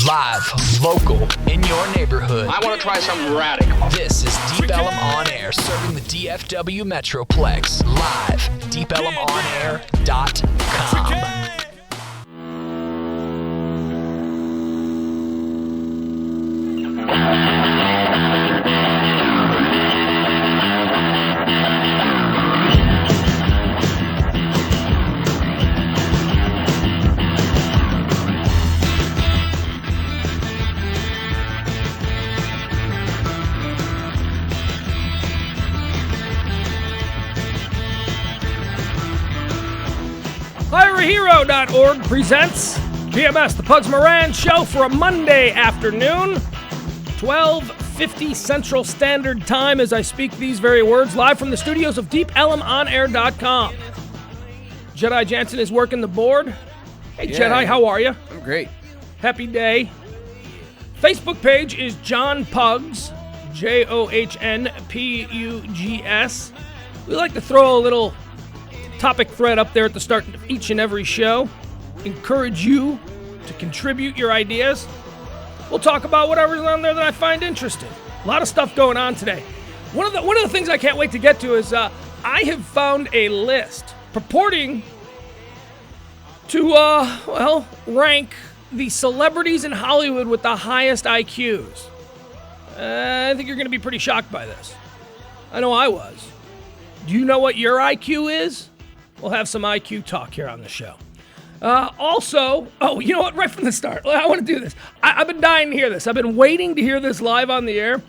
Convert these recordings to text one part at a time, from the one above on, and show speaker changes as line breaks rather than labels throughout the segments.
Live, local, in your neighborhood.
I want to try something radical.
This is Deep Ellum On Air, serving the DFW Metroplex. Live, deepelumonair.com.
FireAHero.org presents GMS, the Pugs Moran Show for a Monday afternoon, 12:50 Central Standard Time as I speak these very words, live from the studios of DeepElumOnAir.com. Jedi Jansen is working the board. Hey,
Yeah.
Jedi, how are you?
I'm great.
Happy day. Facebook page is John Pugs, JOHNPUGS. We like to throw a little topic thread up there at the start of each and every show. Encourage you to contribute your ideas. We'll talk about whatever's on there that I find interesting. A lot of stuff going on today. One of the things I can't wait to get to is I have found a list purporting to rank the celebrities in Hollywood with the highest IQs. I think you're going to be pretty shocked by this. I know I was. Do you know what your IQ is? We'll have some IQ talk here on the show. Also, you know what? Right from the start, I want to do this. I've been dying to hear this. I've been waiting to hear this live on the air.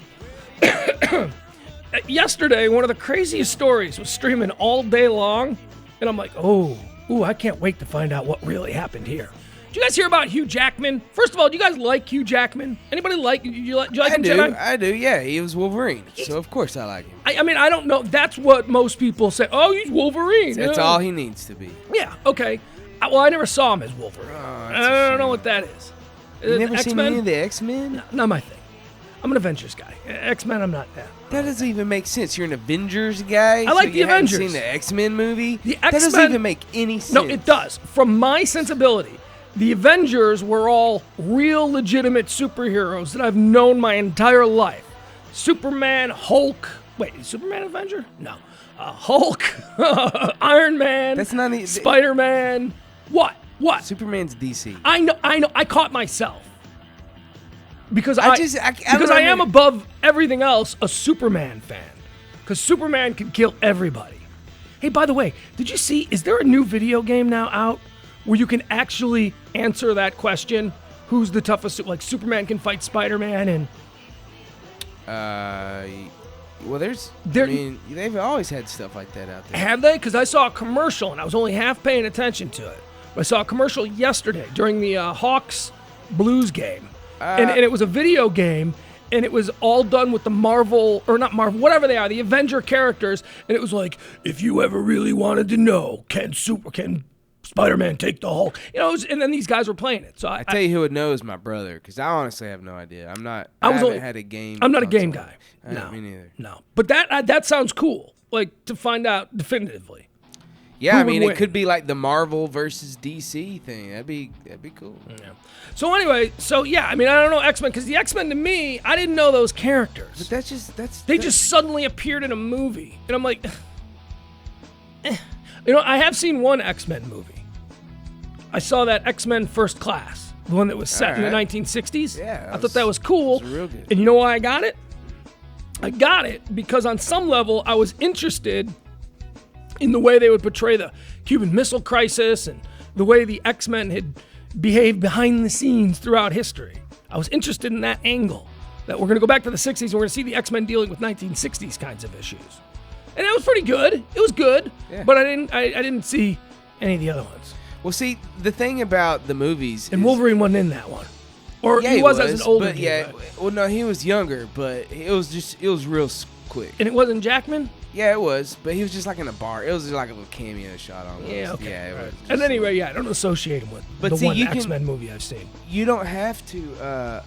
Yesterday, one of the craziest stories was streaming all day long, and I'm like, I can't wait to find out what really happened here. Did you guys hear about Hugh Jackman? First of all, do you guys like Hugh Jackman? Anybody like? Do you like him, Jedi?
I do. Yeah, he was Wolverine, so of course I like him.
I mean, I don't know. That's what most people say. Oh, he's Wolverine.
That's all he needs to be.
Yeah. Okay. Well, I never saw him as Wolverine. I don't know what that is.
You never
X-Men?
seen any of the X-Men?
No, not my thing. I'm an Avengers guy. X-Men, I'm not.
That doesn't even make sense. You're an Avengers guy.
I like
so
the
you
Avengers.
Haven't seen the X-Men movie?
The
That doesn't
X-Men-
even make any sense.
No, it does. From my sensibility, the Avengers were all real, legitimate superheroes that I've known my entire life. Superman, Hulk. Wait, is Superman an Avenger? No. Hulk, Iron Man.
That's not
Spider-Man. What?
Superman's DC.
I know. I caught myself because
I
am above everything else a Superman fan. Because Superman can kill everybody. Hey, by the way, did you see? Is there a new video game now out where you can actually answer that question? Who's the toughest? Like Superman can fight Spider-Man and.
Well, I mean, they've always had stuff like that out there.
Have they? Because I saw a commercial and I was only half paying attention to it. I saw a commercial yesterday during the Hawks Blues game. And it was a video game, and it was all done with the Marvel, or not Marvel, whatever they are, the Avenger characters. And it was like, if you ever really wanted to know, can Spider-Man take the Hulk? You know, and then these guys were playing it. So I
tell you who would know is my brother, because I honestly have no idea. I haven't had a game.
I'm not a game guy. No,
me neither.
No, but that sounds cool. Like to find out definitively.
Yeah,
Who
I mean,
would
it
win?
could be like the Marvel versus DC thing. That'd be cool.
Yeah. So anyway, I mean, I don't know X-Men, because the X-Men to me, I didn't know those characters.
But
They just suddenly appeared in a movie, and I'm like, You know, I have seen one X-Men movie. I saw that X-Men First Class, the one that was set in the 1960s.
Yeah,
I thought that was cool.
It was real good.
And you know why I got it? I got it because on some level I was interested in the way they would portray the Cuban Missile Crisis and the way the X-Men had behaved behind the scenes throughout history. I was interested in that angle, that we're going to go back to the 60s and we're going to see the X-Men dealing with 1960s kinds of issues. And it was pretty good. It was good, but I didn't see any of the other ones.
Well, see, the thing about the movies
And
is,
Wolverine wasn't in that one. Or
yeah,
he was as an older
but
dude,
yeah,
but-
well, no, he was younger, but it was real quick.
And it wasn't Jackman?
Yeah, it was, but he was just like in a bar. It was just like a little cameo shot almost.
Yeah, okay.
Yeah, it was
And anyway, I don't associate him with
But
the
see,
one
you can-
X-Men movie I've seen.
You don't have to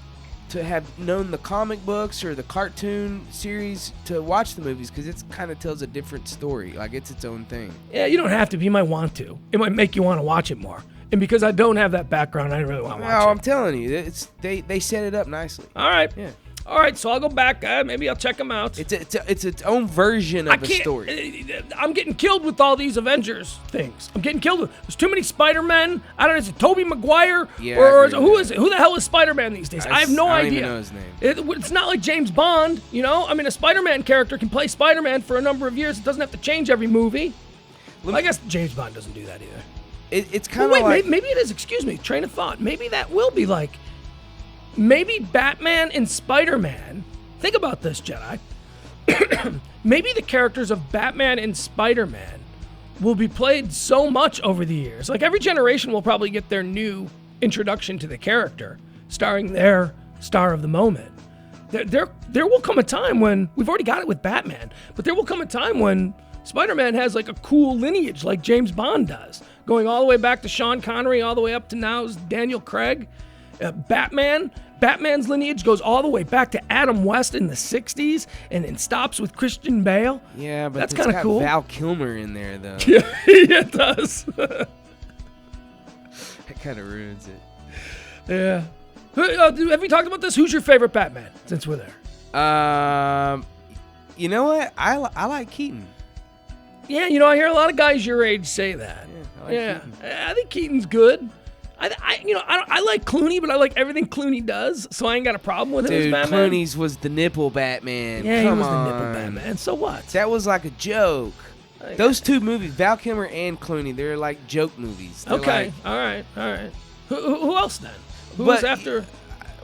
have known the comic books or the cartoon series to watch the movies, because it kind of tells a different story. Like, it's its own thing.
Yeah, you don't have to, but you might want to. It might make you want to watch it more. And because I don't have that background, I didn't really want to watch
No,
it.
I'm telling you, they set it up nicely.
All right.
Yeah.
All right, so I'll go back. Maybe I'll check them out.
It's its own version of a story.
I'm getting killed with all these Avengers things. I'm getting killed with. There's too many Spider-Men. I don't know. Is it Tobey Maguire?
Yeah,
or
I agree
who
with
is
that.
it? Who the hell is Spider-Man these days? I have no
I don't
idea.
even know his name.
It's not like James Bond, you know? I mean, a Spider-Man character can play Spider-Man for a number of years. It doesn't have to change every movie. I guess James Bond doesn't do that either.
It's kind of
Wait,
like
maybe it is. Excuse me. Train of thought. Maybe that will be like. Maybe Batman and Spider-Man. Think about this, Jedi. Maybe the characters of Batman and Spider-Man will be played so much over the years. Like every generation will probably get their new introduction to the character, starring their star of the moment. There will come a time when we've already got it with Batman, but there will come a time when Spider-Man has like a cool lineage, like James Bond does, going all the way back to Sean Connery, all the way up to now is Daniel Craig. Batman's lineage goes all the way back to Adam West in the 60s and then stops with Christian Bale.
yeah, but
That's
it's
kinda
got
cool.
Val Kilmer in there though.
Yeah, it does.
That kind of ruins it.
Yeah. Have we talked about this? Who's your favorite Batman, since we're there?
You know what? I like Keaton.
Yeah, you know, I hear a lot of guys your age say that.
I like Keaton.
I think Keaton's good. I like Clooney, but I like everything Clooney does, so I ain't got a problem with him as
Dude,
Batman.
Clooney's was the nipple Batman.
Yeah,
Come
he was
on.
the nipple Batman. So what?
That was like a joke. Those two movies, Val Kilmer and Clooney, they're like joke movies. They're
Okay,
like-
all right. Who else then? Who was after?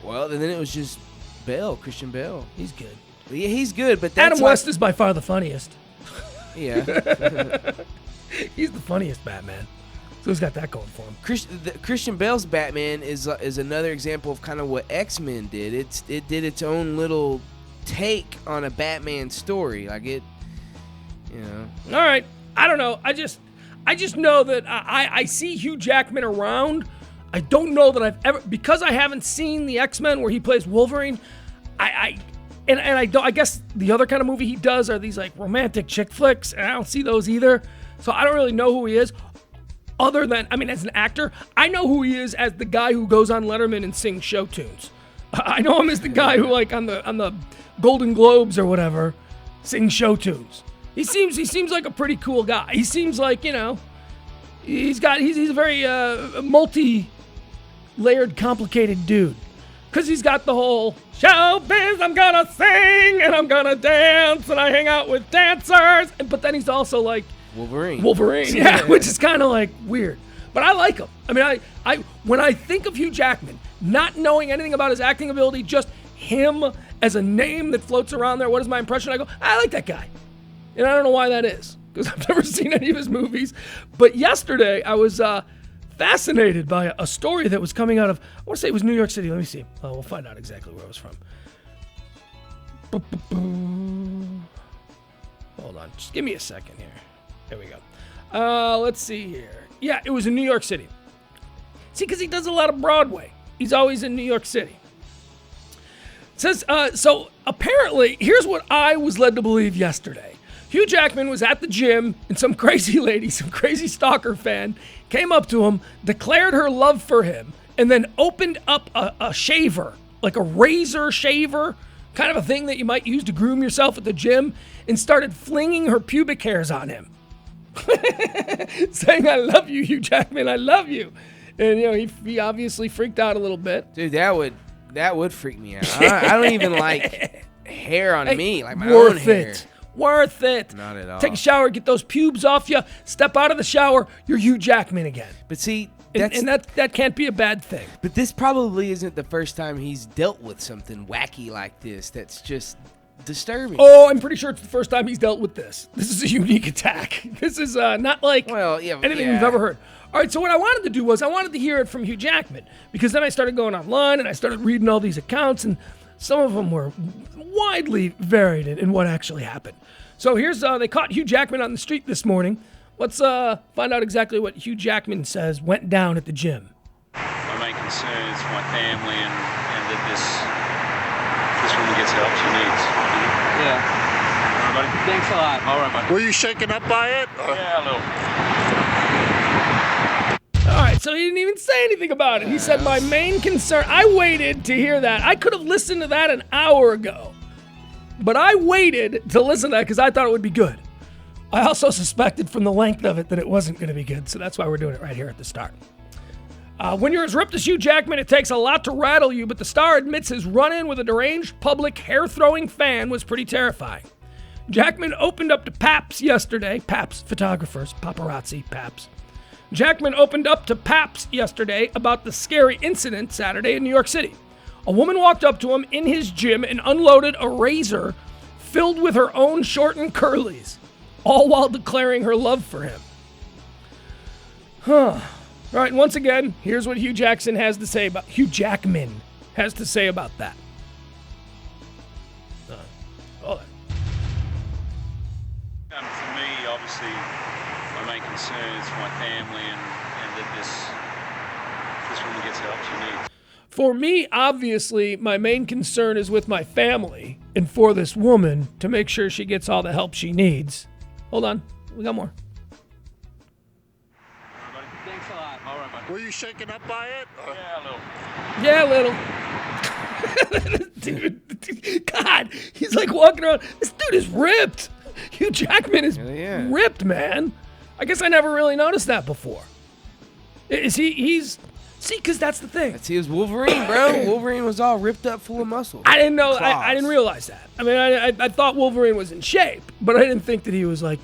Well, and then it was just Christian Bale.
He's good.
Yeah, he's good, but that's
Adam West is by far the funniest.
Yeah.
He's the funniest Batman. So he's got that going for him.
Christian Bale's Batman is another example of kind of what X-Men did. It did its own little take on a Batman story. Like it, you know.
All right. I don't know. I just know that I see Hugh Jackman around. I don't know that I've ever, because I haven't seen the X-Men where he plays Wolverine. I guess the other kind of movie he does are these like romantic chick flicks, and I don't see those either. So I don't really know who he is. Other than, I mean, as an actor, I know who he is as the guy who goes on Letterman and sings show tunes. I know him as the guy who, like, on the Golden Globes or whatever, sings show tunes. He seems like a pretty cool guy. He seems like, you know, he's a very multi-layered, complicated dude. Because he's got the whole showbiz, I'm gonna sing and I'm gonna dance and I hang out with dancers. But then he's also like Wolverine, yeah, which is kind of like weird. But I like him. I mean, I when I think of Hugh Jackman, not knowing anything about his acting ability, just him as a name that floats around there, what is my impression? I go, I like that guy. And I don't know why that is, because I've never seen any of his movies. But yesterday, I was fascinated by a story that was coming out of, I want to say it was New York City. Let me see. We'll find out exactly where it was from. Hold on. Just give me a second here. There we go. Let's see here. Yeah, it was in New York City. See, because he does a lot of Broadway. He's always in New York City. It says, so apparently, here's what I was led to believe yesterday. Hugh Jackman was at the gym, and some crazy lady, some crazy stalker fan, came up to him, declared her love for him, and then opened up a shaver, like a razor shaver, kind of a thing that you might use to groom yourself at the gym, and started flinging her pubic hairs on him. Saying, I love you, Hugh Jackman, I love you. And, you know, he obviously freaked out a little bit.
Dude, that would freak me out. I don't even like hair on me, like my
Worth
own hair.
it. Worth it.
Not at all.
Take a shower, get those pubes off you, step out of the shower, you're Hugh Jackman again.
But see,
And that can't be a bad thing.
But this probably isn't the first time he's dealt with something wacky like this. That's just disturbing.
Oh, I'm pretty sure it's the first time he's dealt with this. This is a unique attack. This is not like anything we've ever heard. All right, so what I wanted to do was I wanted to hear it from Hugh Jackman, because then I started going online and I started reading all these accounts, and some of them were widely varied in what actually happened. So here's, they caught Hugh Jackman on the street this morning. Let's find out exactly what Hugh Jackman says went down at the gym.
My main concern is my family and that this woman gets help she needs.
Yeah.
All right, buddy?
Thanks a lot.
All right, buddy.
Were you shaken up by it?
Yeah, a little.
All right, so he didn't even say anything about it. He said, my main concern, I waited to hear that. I could have listened to that an hour ago, but I waited to listen to that because I thought it would be good. I also suspected from the length of it that it wasn't going to be good, so that's why we're doing it right here at the start. When you're as ripped as Hugh Jackman, it takes a lot to rattle you, but the star admits his run-in with a deranged public hair-throwing fan was pretty terrifying. Jackman opened up to Paps yesterday. Paps, photographers, paparazzi, Paps. Jackman opened up to Paps yesterday about the scary incident Saturday in New York City. A woman walked up to him in his gym and unloaded a razor filled with her own shortened curlies, all while declaring her love for him. All right, and once again, here's what Hugh Jackman has to say about that.
For me, obviously, my main concern is for my family and that this woman gets help she needs.
For me, obviously, my main concern is with my family and for this woman to make sure she gets all the help she needs. Hold on, we got more.
Thanks a lot. All right, buddy.
Were you shaken up by it?
Yeah, a little.
Dude, God, he's like walking around. This dude is ripped. Hugh Jackman is ripped, man. I guess I never really noticed that before. Is he's... See, because that's the thing.
He was Wolverine, bro. Wolverine was all ripped up, full of muscle.
I didn't know. I didn't realize that. I mean, I thought Wolverine was in shape, but I didn't think that he was like,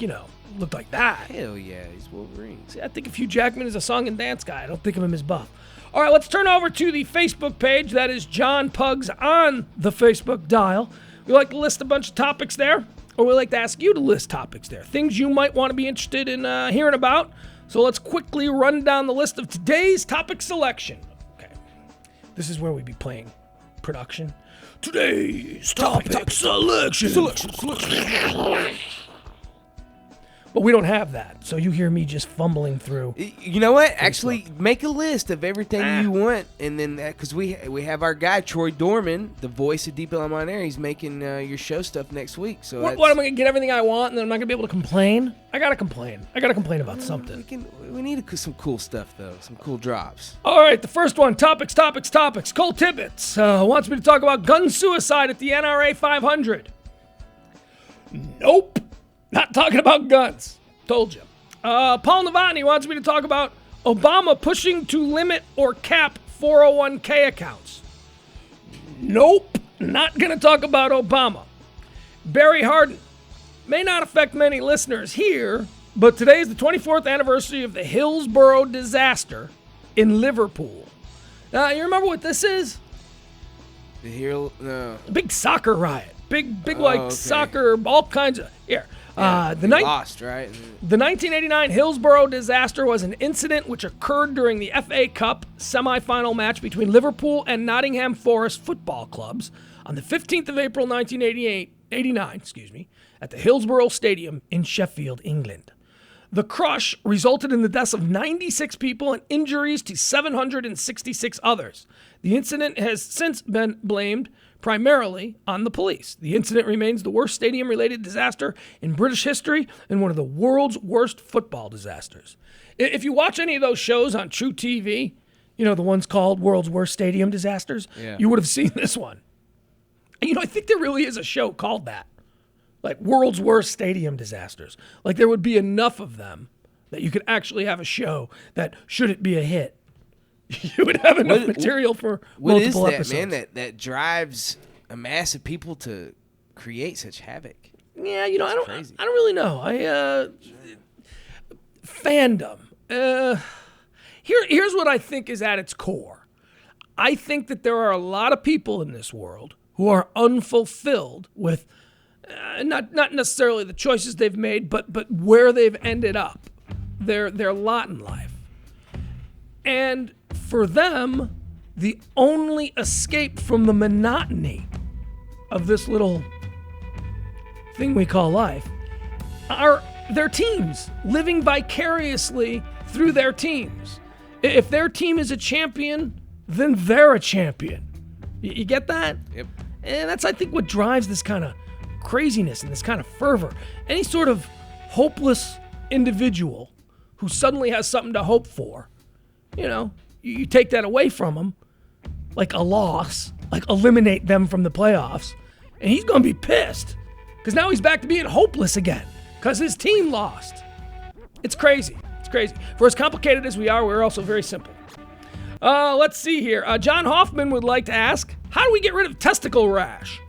looked like that.
Hell yeah, he's Wolverine.
See, I think if Hugh Jackman is a song and dance guy, I don't think of him as buff. All right, let's turn over to the Facebook page. That is John Pugs on the Facebook dial. We like to list a bunch of topics there, or we like to ask you to list topics there. Things you might want to be interested in hearing about. So let's quickly run down the list of today's topic selection. Okay. This is where we be playing production. Today's topic selection. But we don't have that, so you hear me just fumbling through.
You know what? Actually, make a list of everything you want, and then because we have our guy Troy Dorman, the voice of Deep Ellum on Air. He's making your show stuff next week. So
what am I gonna get everything I want, and then I'm not gonna be able to complain? I gotta complain. I gotta complain about something.
We need some cool stuff though, some cool drops.
All right, the first one: topics. Cole Tibbetts wants me to talk about gun suicide at the NRA 500. Nope. Not talking about guns. Told you. Paul Novotny wants me to talk about Obama pushing to limit or cap 401k accounts. Nope. Not going to talk about Obama. Barry Harden. May not affect many listeners here, but today is the 24th anniversary of the Hillsborough disaster in Liverpool. Now, you remember what this is?
No.
A big soccer riot. Big
okay.
soccer, all kinds of... Here.
Lost, right?
The 1989 Hillsborough disaster was an incident which occurred during the FA Cup semi-final match between Liverpool and Nottingham Forest football clubs on the 15th of April 1989, at the Hillsborough Stadium in Sheffield, England. The crush resulted in the deaths of 96 people and injuries to 766 others. The incident has since been blamed primarily on the police. The incident remains the worst stadium-related disaster in British history and one of the world's worst football disasters. If you watch any of those shows on True TV, the ones called World's Worst Stadium Disasters, you would have seen this one. And, I think there really is a show called that, like World's Worst Stadium Disasters. Like there would be enough of them that you could actually have a show that, should it be a hit, you would have enough material for multiple episodes.
What is that, man, that drives a mass of people to create such havoc?
Yeah, I don't really know. Fandom. Here's what I think is at its core. I think that there are a lot of people in this world who are unfulfilled with not necessarily the choices they've made, but where they've ended up, their lot in life. And for them, the only escape from the monotony of this little thing we call life are their teams, living vicariously through their teams. If their team is a champion, then they're a champion. You get that?
Yep.
And that's, I think, what drives this kind of craziness and this kind of fervor. Any sort of hopeless individual who suddenly has something to hope for you take that away from him, like a loss, like eliminate them from the playoffs, and he's going to be pissed because now he's back to being hopeless again because his team lost. It's crazy. It's crazy. For as complicated as we are, we're also very simple. Let's see here. John Hoffman would like to ask, how do we get rid of testicle rash?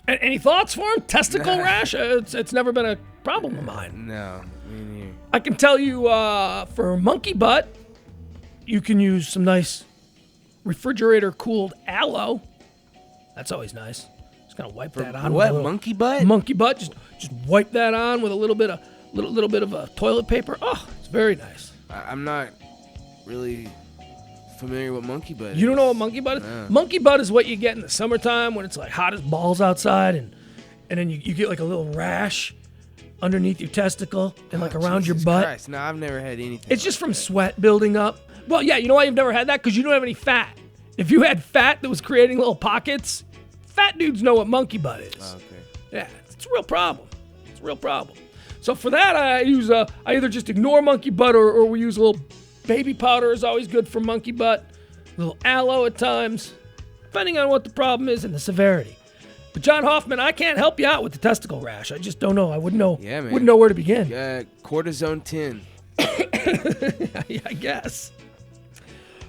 Any thoughts for him? Testicle rash? It's never been a problem of mine.
No, me neither.
I can tell you for monkey butt, you can use some nice refrigerator-cooled aloe. That's always nice. Just gonna wipe that on.
What, monkey butt?
Monkey butt. Just wipe that on with a little bit of toilet paper. Oh, it's very nice.
I'm not really familiar with monkey butt.
You don't know what monkey butt is?
No.
Monkey butt is what you get in the summertime when it's like hot as balls outside, and then you get like a little rash underneath your testicle and like around your
Jesus
butt.
Christ. No, I've never had anything.
It's just from sweat building up. Well, yeah, you know why you've never had that? Because you don't have any fat. If you had fat that was creating little pockets, fat dudes know what monkey butt is.
Oh, okay.
Yeah, it's a real problem. It's a real problem. So for that, I either just ignore monkey butt or we use a little baby powder is always good for monkey butt. A little aloe at times, depending on what the problem is and the severity. But John Hoffman, I can't help you out with the testicle rash. I just don't know. I wouldn't know.
Yeah, man.
Wouldn't know where to begin.
Cortisone 10.
Yeah, I guess.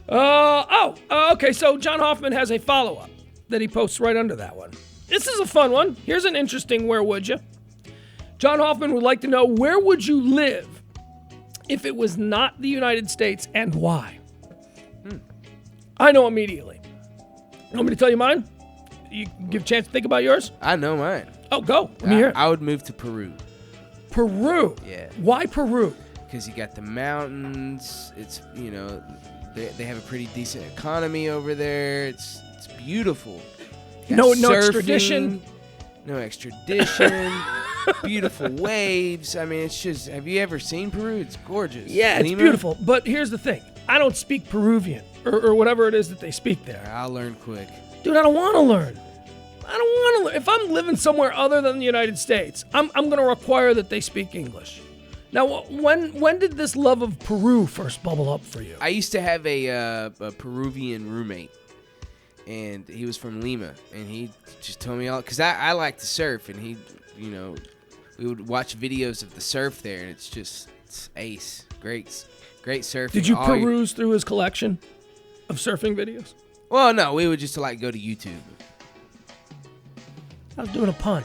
Okay. So John Hoffman has a follow-up that he posts right under that one. This is a fun one. Here's an interesting where would you. John Hoffman would like to know, where would you live if it was not the United States and why? I know immediately. You want me to tell you mine? You give a chance to think about yours?
I know mine.
Oh, go. Let me hear it.
I would move to Peru.
Peru?
Yeah.
Why Peru?
Because you got the mountains. It's, they have a pretty decent economy over there. It's beautiful. You got
No
surfing,
extradition?
No extradition. Beautiful waves. I mean, it's just, have you ever seen Peru? It's gorgeous.
Yeah, it's
Lima?
beautiful. But here's the thing. I don't speak Peruvian or whatever it is that they speak there.
I'll learn quick.
Dude, I don't want to learn. If I'm living somewhere other than the United States, I'm going to require that they speak English. Now, when did this love of Peru first bubble up for you?
I used to have a Peruvian roommate, and he was from Lima, and he just told me all, because I like to surf, and he, we would watch videos of the surf there, and it's ace. Great surfing.
Did you peruse through his collection of surfing videos?
Well, no, we would just go to YouTube.
I was doing a pun.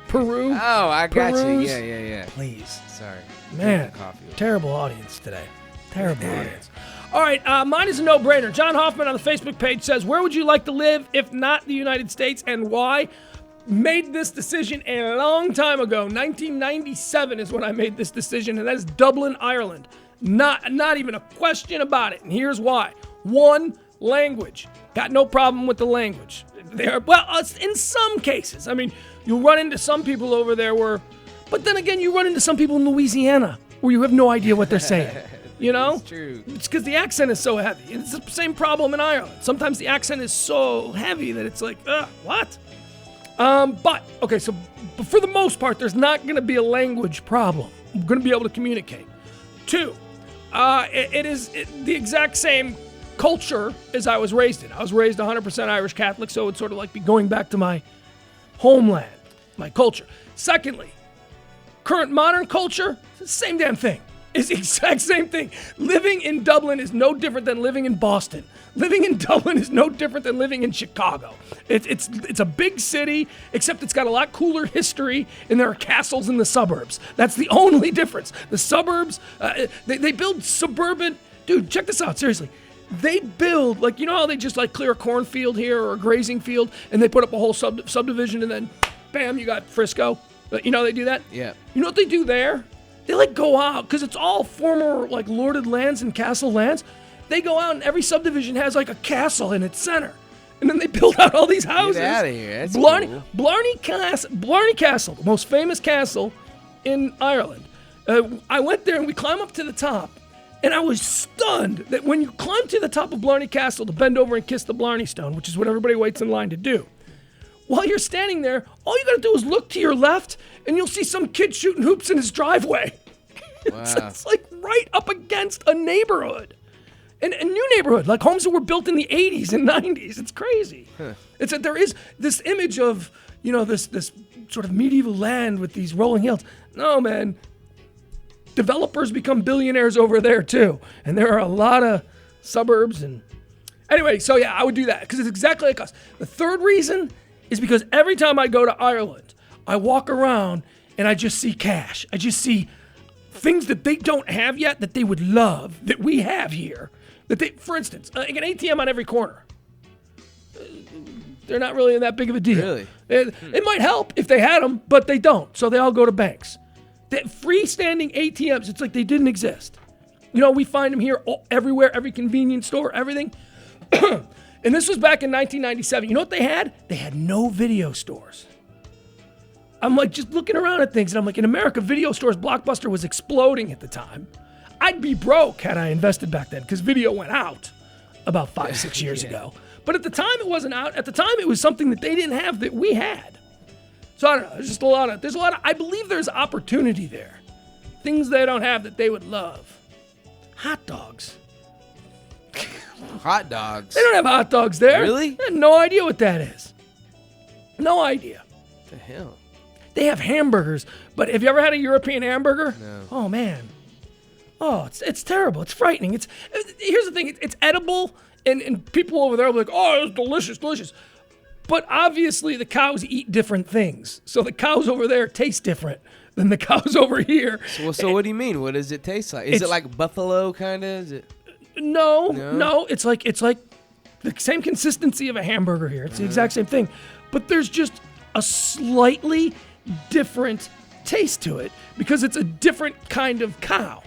Peru?
Oh, I got you.
Peruse?
Yeah.
Please.
Sorry.
Man, terrible audience today. Terrible audience. All right, mine is a no-brainer. John Hoffman on the Facebook page says, where would you like to live if not the United States and why? Made this decision a long time ago. 1997 is when I made this decision, and that is Dublin, Ireland. Not even a question about it, and here's why. One, language. Got no problem with the language. In some cases. I mean, you'll run into some people over there but then again, you run into some people in Louisiana where you have no idea what they're saying.
It's true.
It's because the accent is so heavy. It's the same problem in Ireland. Sometimes the accent is so heavy that it's like, what? But for the most part, there's not going to be a language problem. I'm going to be able to communicate. Two, it is the exact same culture as I was raised in. I was raised 100% Irish Catholic, so it's sort of like be going back to my homeland, my culture. Secondly, current modern culture, it's the same damn thing. It's the exact same thing. Living in Dublin is no different than living in Boston. Living in Dublin is no different than living in Chicago. It's a big city, except it's got a lot cooler history, and there are castles in the suburbs. That's the only difference. The suburbs, they build suburban... Dude, check this out, seriously. They build, you know how they just clear a cornfield here or a grazing field, and they put up a whole subdivision, and then, bam, you got Frisco. You know they do that?
Yeah.
You know what they do there? They go out, because it's all former lorded lands and castle lands. They go out and every subdivision has a castle in its center. And then they build out all these houses.
Get out of here. That's
Blarney,
cool.
Blarney Castle, the most famous castle in Ireland. I went there and we climbed up to the top. And I was stunned that when you climb to the top of Blarney Castle to bend over and kiss the Blarney Stone, which is what everybody waits in line to do, while you're standing there, all you gotta do is look to your left and you'll see some kid shooting hoops in his driveway.
Wow.
It's like right up against a neighborhood. And a new neighborhood, like homes that were built in the 80s and 90s. It's crazy. It's that there is this image of, this sort of medieval land with these rolling hills. No, man. Developers become billionaires over there too. And there are a lot of suburbs and anyway, so yeah, I would do that because it's exactly like us. The third reason is because every time I go to Ireland, I walk around and I just see cash. I just see things that they don't have yet that they would love that we have here. For instance, like an ATM on every corner. They're not really that big of a deal.
Really?
It might help if they had them, but they don't. So they all go to banks. Freestanding ATMs, it's like they didn't exist. We find them here everywhere, every convenience store, everything. And this was back in 1997. You know what they had? They had no video stores. I'm like just looking around at things, and I'm like, in America, video stores, Blockbuster was exploding at the time. I'd be broke had I invested back then because video went out about 5-6 years ago. But at the time, it wasn't out. At the time, it was something that they didn't have that we had. So I don't know. There's just a lot of, I believe there's opportunity there. Things they don't have that they would love. Hot dogs.
Hot dogs.
They don't have hot dogs there.
Really?
I have no idea what that is. No idea.
What the hell?
They have hamburgers, but have you ever had a European hamburger?
No.
Oh, man. Oh, it's terrible. It's frightening. Here's the thing. It's edible, and people over there will be like, oh, it's delicious, delicious. But obviously the cows eat different things. So the cows over there taste different than the cows over here.
So what do you mean? What does it taste like? Is it like buffalo kind of?
No. It's like the same consistency of a hamburger here. It's the exact same thing. But there's just a slightly different taste to it because it's a different kind of cow.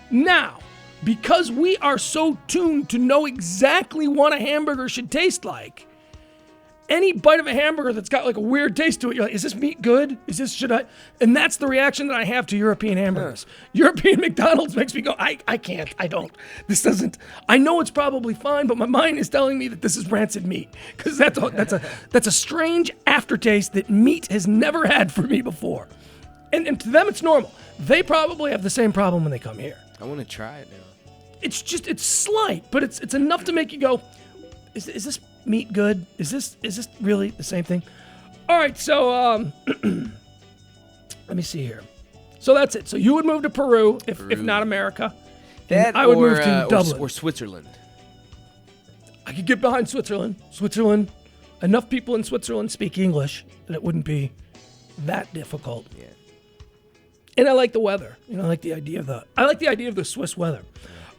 Now, because we are so tuned to know exactly what a hamburger should taste like, any bite of a hamburger that's got like a weird taste to it, you're like, is this meat good? Should I? And that's the reaction that I have to European hamburgers. European McDonald's makes me go, I can't, I don't. This doesn't, I know it's probably fine, but my mind is telling me that this is rancid meat. Because that's a strange aftertaste that meat has never had for me before. And to them, it's normal. They probably have the same problem when they come here.
I want to try it now.
It's slight, but it's enough to make you go, is this meat good? Is this really the same thing? All right, so let me see here. So that's it. So you would move to Peru if not America.
That
I would move to Dublin
or Switzerland.
I could get behind Switzerland. Enough people in Switzerland speak English that it wouldn't be that difficult.
Yeah.
And I like the weather. I like the idea of the Swiss weather.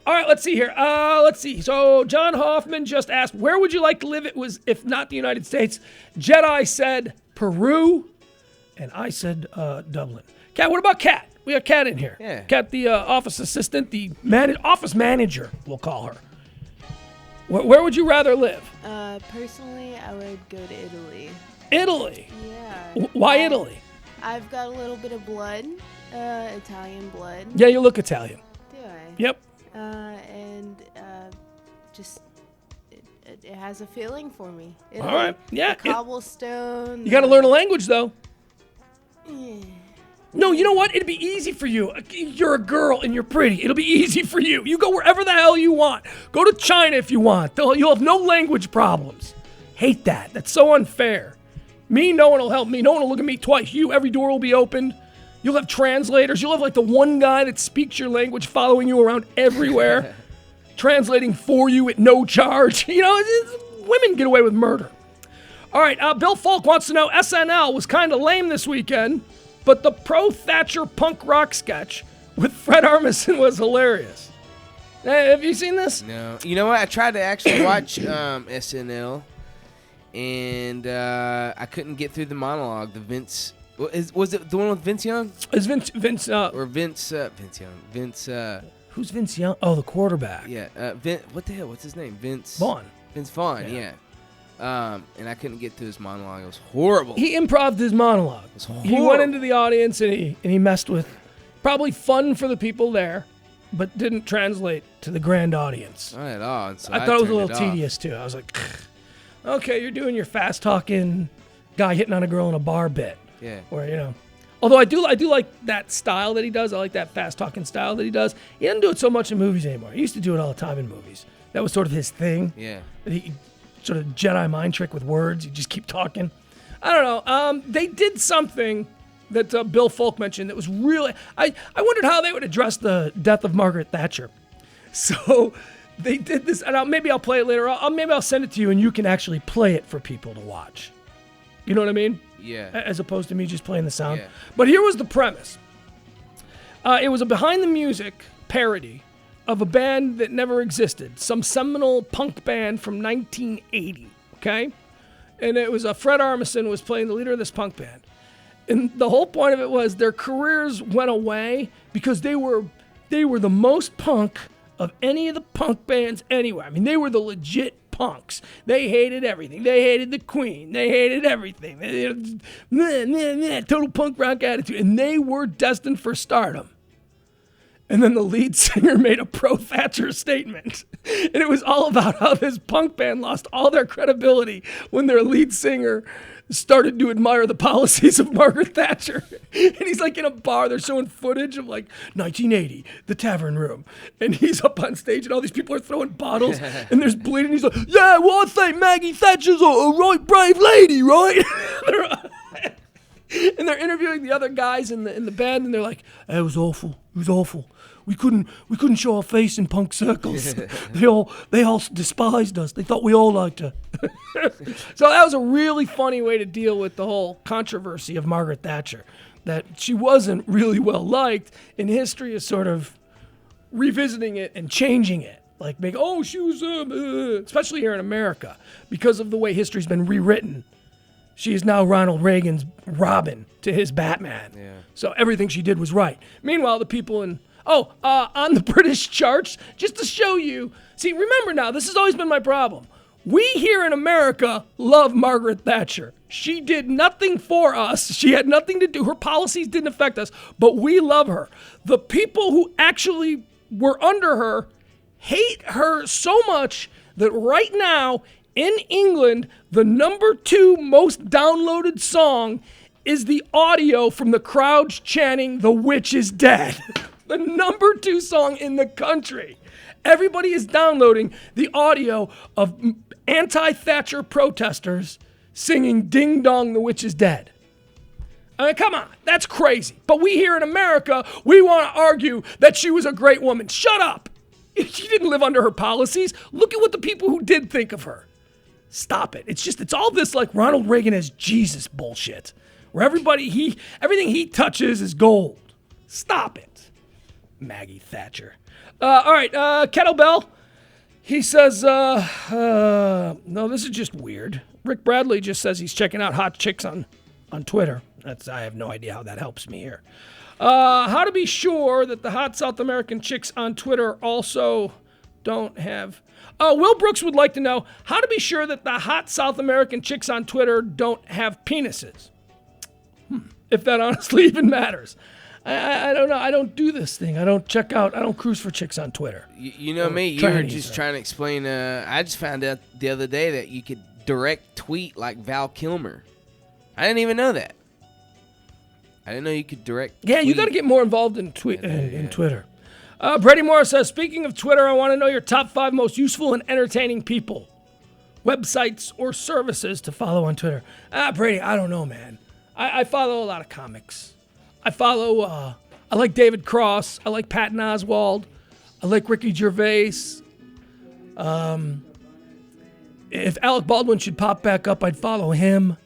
All right, let's see here. Let's see. So John Hoffman just asked, where would you like to live if not the United States? Jedi said Peru, and I said Dublin. Kat, what about Kat? We got Kat in here.
Yeah.
Kat, the office assistant, the office manager, we'll call her. Where would you rather live?
Personally, I would go to Italy.
Italy?
Yeah.
Why Italy?
I've got a little bit of blood, Italian blood.
Yeah, you look Italian.
Do I?
Yep.
Just it has a feeling for me.
All right. Yeah.
The cobblestone.
You got to learn a language, though.
Yeah.
No, you know what? It'd be easy for you. You're a girl and you're pretty. It'll be easy for you. You go wherever the hell you want. Go to China if you want. You'll have no language problems. Hate that. That's so unfair. Me, no one will help me. No one will look at me twice. Every door will be opened. You'll have translators. You'll have like the one guy that speaks your language following you around everywhere, translating for you at no charge. Women get away with murder. All right, Bill Falk wants to know, SNL was kind of lame this weekend, but the pro-Thatcher punk rock sketch with Fred Armisen was hilarious. Have you seen this?
No. You know what? I tried to actually watch SNL, and I couldn't get through the monologue. The Vince... Was it the one with Vince Young?
Is Vince Vince Young?
Vince.
Who's Vince Young? Oh, the quarterback.
Yeah. What the hell? What's his name? Vince
Vaughn.
Vince Vaughn. Yeah. And I couldn't get through his monologue. It was horrible.
He improv'd his monologue.
It was horrible.
He went into the audience and he messed with. Probably fun for the people there, but didn't translate to the grand audience.
Not at all. So
I thought it was a little tedious too. I was like, okay, you're doing your fast talking guy hitting on a girl in a bar bit.
Yeah.
Or, Although I do like that style that he does. I like that fast talking style that he does. He doesn't do it so much in movies anymore. He used to do it all the time in movies. That was sort of his thing.
Yeah.
That he sort of Jedi mind trick with words. You just keep talking. I don't know. They did something that Bill Folk mentioned that was really. I wondered how they would address the death of Margaret Thatcher. So they did this, and maybe I'll play it later. Maybe I'll send it to you, and you can actually play it for people to watch. You know what I mean?
Yeah.
As opposed to me just playing the sound.
Yeah.
But here was the premise. It was a behind the music parody of a band that never existed, some seminal punk band from 1980. Okay, and it was Fred Armisen was playing the leader of this punk band, and the whole point of it was their careers went away because they were the most punk of any of the punk bands anywhere. I mean, they were the legit punks. They hated everything. They hated the Queen. They hated everything. They had total punk rock attitude, and they were destined for stardom. And then the lead singer made a pro-Thatcher statement. And it was all about how this punk band lost all their credibility when their lead singer started to admire the policies of Margaret Thatcher. And he's like in a bar, they're showing footage of like 1980, the Tavern Room. And he's up on stage and all these people are throwing bottles and there's bleeding. He's like, yeah, well, I think Maggie Thatcher's a right brave lady, right? And they're interviewing the other guys in the band and they're like, it was awful. It was awful. We couldn't show our face in punk circles. They all despised us. They thought we all liked her. So that was a really funny way to deal with the whole controversy of Margaret Thatcher. That she wasn't really well liked, and history is sort of revisiting it and changing it. Like, she was, especially here in America, because of the way history's been rewritten. She is now Ronald Reagan's Robin to his Batman. Yeah. So everything she did was right. Meanwhile, the people on the British charts, just to show you. See, remember now, this has always been my problem. We here in America love Margaret Thatcher. She did nothing for us. She had nothing to do. Her policies didn't affect us, but we love her. The people who actually were under her hate her so much that right now in England, the number 2 most downloaded song is the audio from the crowds chanting, "The witch is dead." The number 2 song in the country. Everybody is downloading the audio of anti-Thatcher protesters singing "Ding Dong, the Witch is Dead." I mean, come on, that's crazy. But we here in America, we want to argue that she was a great woman. Shut up. She didn't live under her policies. Look at what the people who did think of her. Stop it. It's all this like Ronald Reagan as Jesus bullshit, where everything he touches is gold. Stop it. Maggie Thatcher. All right, Kettlebell. He says, no, this is just weird. Rick Bradley just says he's checking out hot chicks on Twitter. I have no idea how that helps me here. How to be sure that the hot South American chicks on Twitter also don't have... Will Brooks would like to know how to be sure that the hot South American chicks on Twitter don't have penises. If that honestly even matters. I don't know. I don't do this thing. I don't cruise for chicks on Twitter.
You know me. You were just trying to explain. I just found out the other day that you could direct tweet like Val Kilmer. I didn't even know that. I didn't know you could direct
Yeah,
tweet.
You got to get more involved in Twitter. Brady Morris says, speaking of Twitter, I want to know your top 5 most useful and entertaining people, websites, or services to follow on Twitter. Brady, I don't know, man. I follow a lot of comics. I like David Cross. I like Patton Oswalt. I like Ricky Gervais. If Alec Baldwin should pop back up, I'd follow him.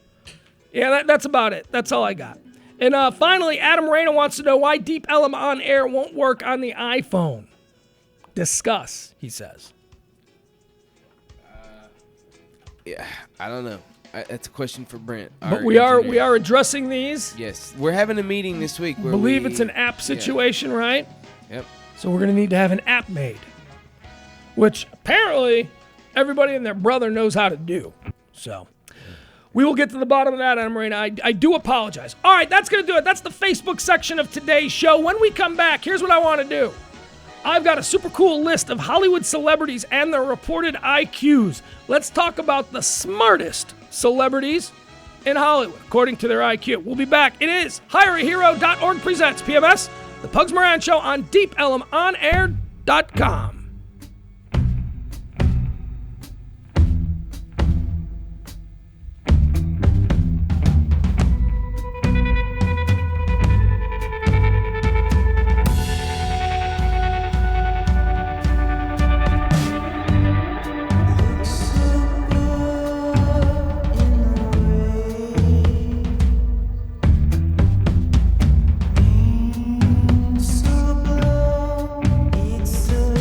Yeah, that's about it. That's all I got. And finally, Adam Reyna wants to know why Deep Ellum on Air won't work on the iPhone. Discuss, he says.
Yeah, I don't know. That's a question for Brent.
But we are addressing these.
Yes, we're having a meeting this week. Where
believe it's an app situation, right?
Yep.
So we're going to need to have an app made, which apparently everybody and their brother knows how to do. So we will get to the bottom of that, Adam Marina. I do apologize. All right, that's going to do it. That's the Facebook section of today's show. When we come back, here's what I want to do. I've got a super cool list of Hollywood celebrities and their reported IQs. Let's talk about the smartest celebrities in Hollywood, according to their IQ. We'll be back. It is HireAHero.org presents PMS, the Pugs Moran Show on DeepElmOnAir.com.
So blow, it's a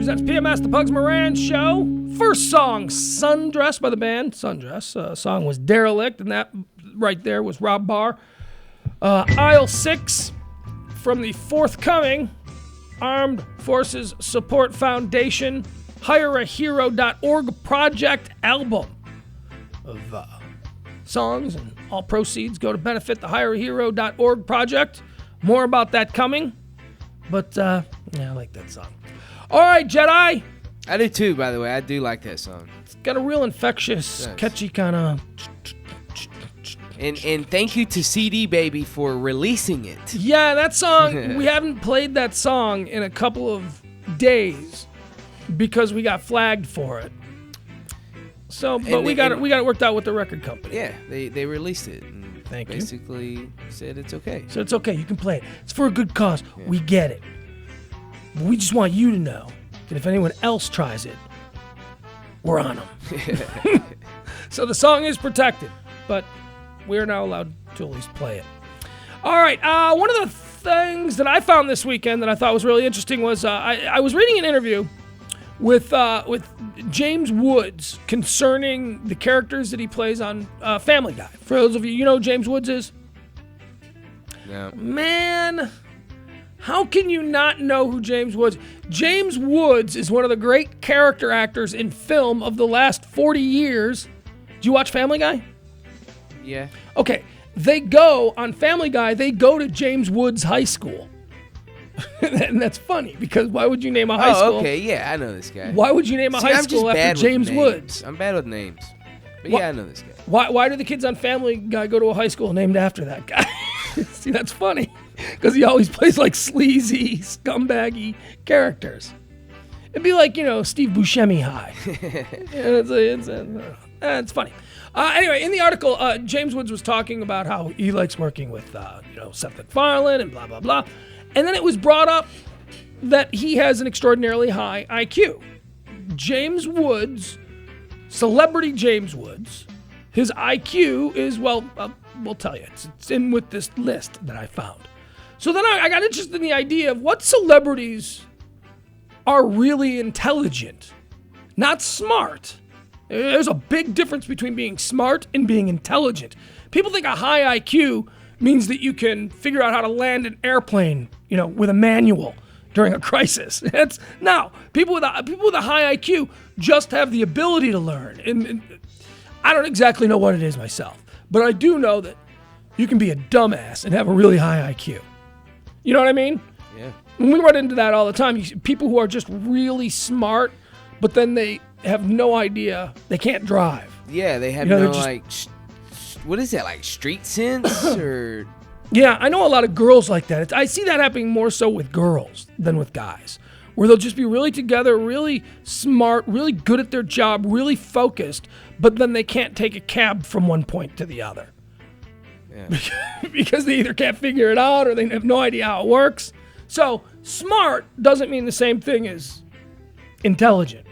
presents PMS, the Pugs Moran Show. First song, Sundress by the band Sundress. Song was Derelict, and that right there was Rob Barr. Aisle 6 from the forthcoming Armed Forces Support Foundation HireAHero.org project album of songs, and all proceeds go to benefit the HireAHero.org project. More about that coming, but yeah, I like that song. All right, Jedi.
I do too, by the way. I do like that song.
It's got a real infectious, catchy kind of.
And thank you to CD Baby for releasing it.
Yeah, that song, we haven't played that song in a couple of days because we got flagged for it. So, but we got it worked out with the record company.
Yeah, they released it. And
Thank you.
basically said it's okay.
So it's okay, you can play it. It's for a good cause. Yeah. We get it. But we just want you to know that if anyone else tries it, we're on them. So the song is protected, but we're now allowed to at least play it. All right, one of the things that I found this weekend that I thought was really interesting was I was reading an interview with James Woods concerning the characters that he plays on Family Guy. For those of you know who James Woods is?
No.
Man, how can you not know who James Woods is? James Woods is one of the great character actors in film of the last 40 years. Do you watch Family Guy?
Yeah.
Okay, they go on Family Guy, they go to James Woods High School. And that's funny because why would you name a high school?
Oh, okay, yeah, I know this guy.
Why would you name a high school after James Woods?
I'm bad with names. But yeah, I know this guy.
Why do the kids on Family Guy go to a high school named after that guy? See, that's funny because he always plays like sleazy, scumbaggy characters. It'd be like, Steve Buscemi High. It's funny. Anyway, in the article, James Woods was talking about how he likes working with, Seth MacFarlane and blah, blah, blah. And then it was brought up that he has an extraordinarily high IQ. James Woods, celebrity James Woods, his IQ is, we'll tell you. It's in with this list that I found. So then I got interested in the idea of what celebrities are really intelligent, not smart. There's a big difference between being smart and being intelligent. People think a high IQ means that you can figure out how to land an airplane, with a manual during a crisis. No, people with a high IQ just have the ability to learn. And I don't exactly know what it is myself, but I do know that you can be a dumbass and have a really high IQ. You know what I mean?
Yeah.
And we run into that all the time. You see people who are just really smart, but then they have no idea. They can't drive.
Yeah, they have what is that, like street sense or?
Yeah, I know a lot of girls like that. I see that happening more so with girls than with guys, where they'll just be really together, really smart, really good at their job, really focused, but then they can't take a cab from one point to the other. Yeah. Because they either can't figure it out or they have no idea how it works. So smart doesn't mean the same thing as intelligent.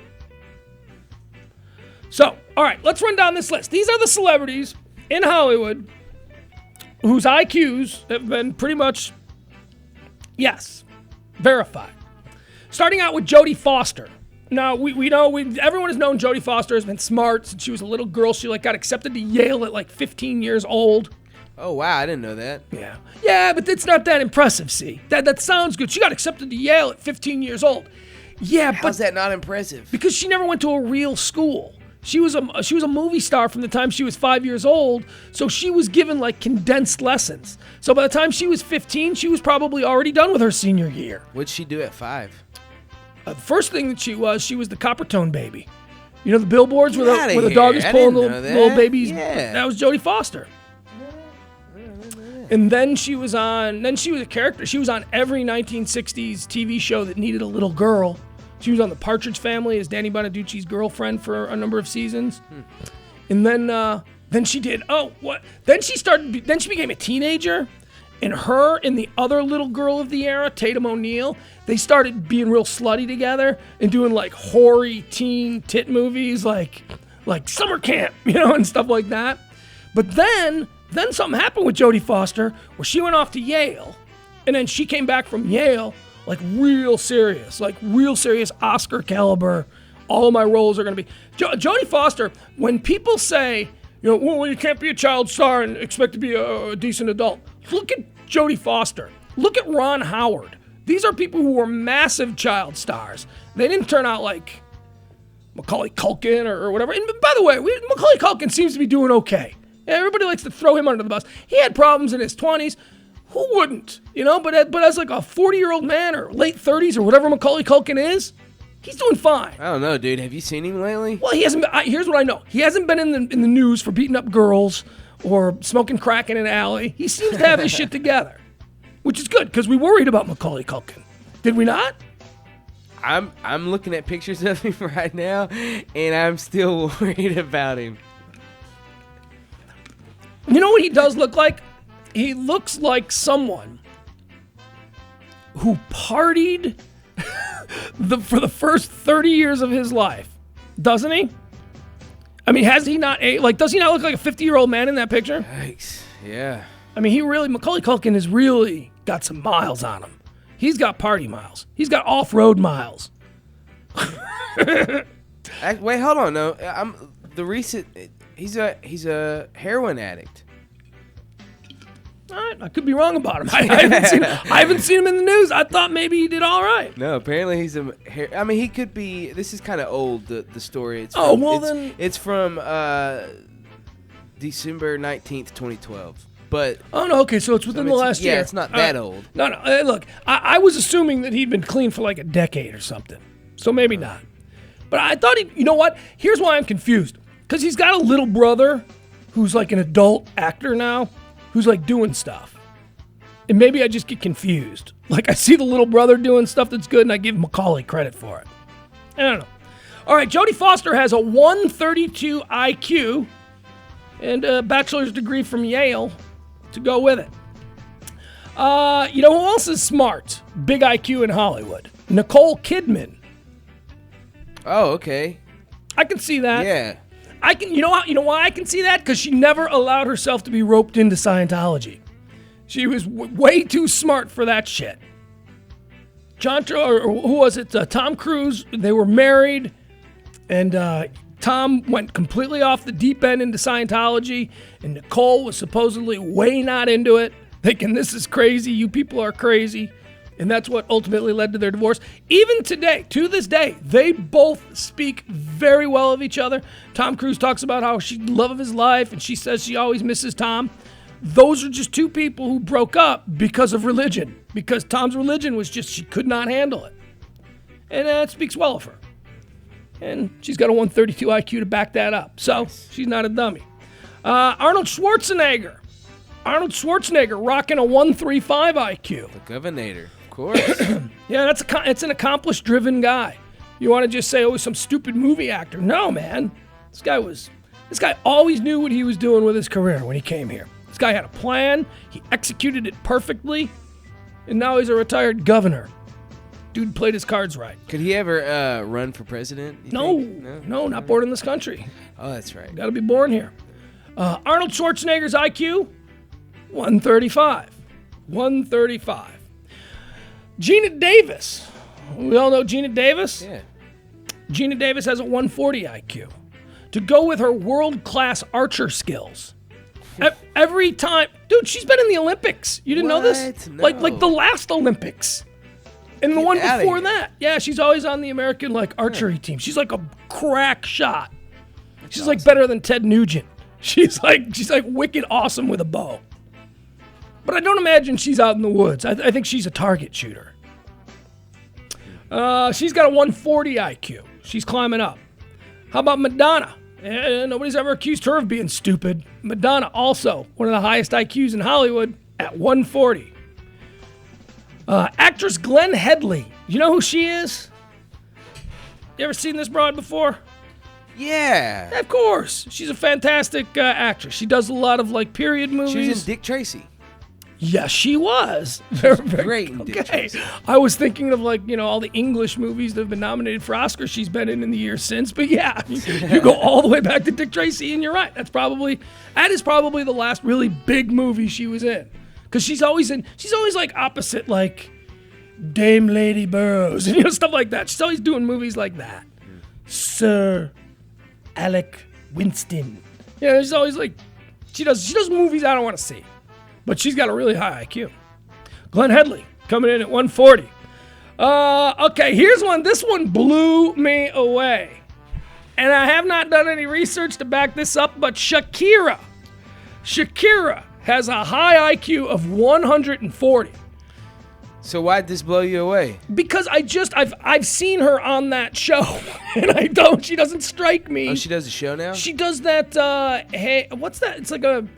So, all right, let's run down this list. These are the celebrities in Hollywood whose IQs have been pretty much, verified. Starting out with Jodie Foster. Now, we know, everyone has known Jodie Foster has been smart since she was a little girl. She got accepted to Yale at 15 years old.
Oh, wow, I didn't know that.
Yeah. Yeah, but it's not that impressive, see. That sounds good. She got accepted to Yale at 15 years old. Yeah,
How's that not impressive?
Because she never went to a real school. She was a movie star from the time she was 5 years old, so she was given condensed lessons. So by the time she was 15, she was probably already done with her senior year.
What'd she do at 5?
The first thing that she was the Coppertone baby. The billboards where the dog is pulling little babies.
Yeah.
That was Jodie Foster. And then she was a character. She was on every 1960s TV show that needed a little girl. She was on The Partridge Family as Danny Bonaducci's girlfriend for a number of seasons. And then she did, Then she became a teenager, and her and the other little girl of the era, Tatum O'Neal, they started being real slutty together and doing hoary teen tit movies like Summer Camp, and stuff like that. But then something happened with Jodie Foster where she went off to Yale, and then she came back from Yale like real serious Oscar caliber. All of my roles are going to be Jodie Foster. When people say, well, you can't be a child star and expect to be a decent adult. Look at Jodie Foster. Look at Ron Howard. These are people who were massive child stars. They didn't turn out like Macaulay Culkin or whatever. And by the way, Macaulay Culkin seems to be doing okay. Everybody likes to throw him under the bus. He had problems in his 20s. Who wouldn't? But as like a 40-year-old man or late 30s or whatever Macaulay Culkin is, he's doing fine.
I don't know, dude. Have you seen him lately?
Well, he hasn't been. Here's what I know. He hasn't been in the news for beating up girls or smoking crack in an alley. He seems to have his shit together, which is good because we worried about Macaulay Culkin. Did we not?
I'm looking at pictures of him right now, and I'm still worried about him.
You know what he does look like? He looks like someone who partied for the first 30 years of his life, doesn't he? I mean, has he not? Does he not look like a 50-year-old man in that picture?
Yikes. Yeah.
I mean, Macaulay Culkin has really got some miles on him. He's got party miles. He's got off-road miles.
Wait, hold on. No, he's a heroin addict.
All right, I could be wrong about him. I haven't seen him in the news. I thought maybe he did all right.
No, apparently he's he could be. This is kind of old. The story. It's from December 19th, 2012. But
no, okay, so it's within the last year.
Yeah, it's not that old.
No. Look, I was assuming that he'd been clean for like a decade or something. So maybe not. But I thought you know what? Here's why I'm confused. Because he's got a little brother who's like an adult actor now, who's like doing stuff. And maybe I just get confused. Like I see the little brother doing stuff that's good and I give Macaulay credit for it. I don't know. All right, Jodie Foster has a 132 IQ and a bachelor's degree from Yale to go with it. You know who else is smart? Big IQ in Hollywood. Nicole Kidman.
Oh, okay.
I can see that.
Yeah.
I can. You know why I can see that? Because she never allowed herself to be roped into Scientology. She was way too smart for that shit. Or who was it? Tom Cruise. They were married, and Tom went completely off the deep end into Scientology, and Nicole was supposedly way not into it, thinking this is crazy. You people are crazy. And that's what ultimately led to their divorce. Even today, to this day, they both speak very well of each other. Tom Cruise talks about how she's the love of his life, and she says she always misses Tom. Those are just two people who broke up because of religion. Because Tom's religion was just she could not handle it. And that speaks well of her. And she's got a 132 IQ to back that up. So she's not a dummy. Arnold Schwarzenegger rocking a 135 IQ.
The Governator. Of course.
Yeah, it's an accomplished-driven guy. You want to just say, some stupid movie actor. No, man. This guy always knew what he was doing with his career when he came here. This guy had a plan. He executed it perfectly. And now he's a retired governor. Dude played his cards right.
Could he ever run for president?
No, not born in this country.
Oh, that's right.
Got to be born here. Arnold Schwarzenegger's IQ, 135. 135. Gina Davis. We all know Gina Davis?
Yeah.
Gina Davis has a 140 IQ. To go with her world-class archer skills. Every time... Dude, she's been in the Olympics. You didn't know this?
No.
Like the last Olympics. And the one before that. Yeah, she's always on the American archery team. She's like a crack shot. She's like better than Ted Nugent. She's like wicked awesome with a bow. But I don't imagine she's out in the woods. I think she's a target shooter. She's got a 140 IQ. She's climbing up. How about Madonna? Nobody's ever accused her of being stupid. Madonna also one of the highest IQs in Hollywood at 140. Actress Glenn Headley. You know who she is? You ever seen this broad before?
Yeah.
Of course. She's a fantastic actress. She does a lot of period movies.
She was in Dick Tracy.
Yes, she was. Very
great in Dick Tracy.
I was thinking of all the English movies that have been nominated for Oscars she's been in the years since. But yeah, you go all the way back to Dick Tracy, and you're right. That is probably the last really big movie she was in. Because she's always opposite Dame Lady Burroughs, and stuff like that. She's always doing movies like that. Sir Alec Winston. She's always like, she does movies I don't want to see, but she's got a really high IQ. Glenn Headley coming in at 140. Okay, here's one. This one blew me away. And I have not done any research to back this up, but Shakira has a high IQ of 140.
So why'd this blow you away?
Because I've seen her on that show, and she doesn't strike me.
Oh, she does a show now?
She does that, hey, what's that? It's like an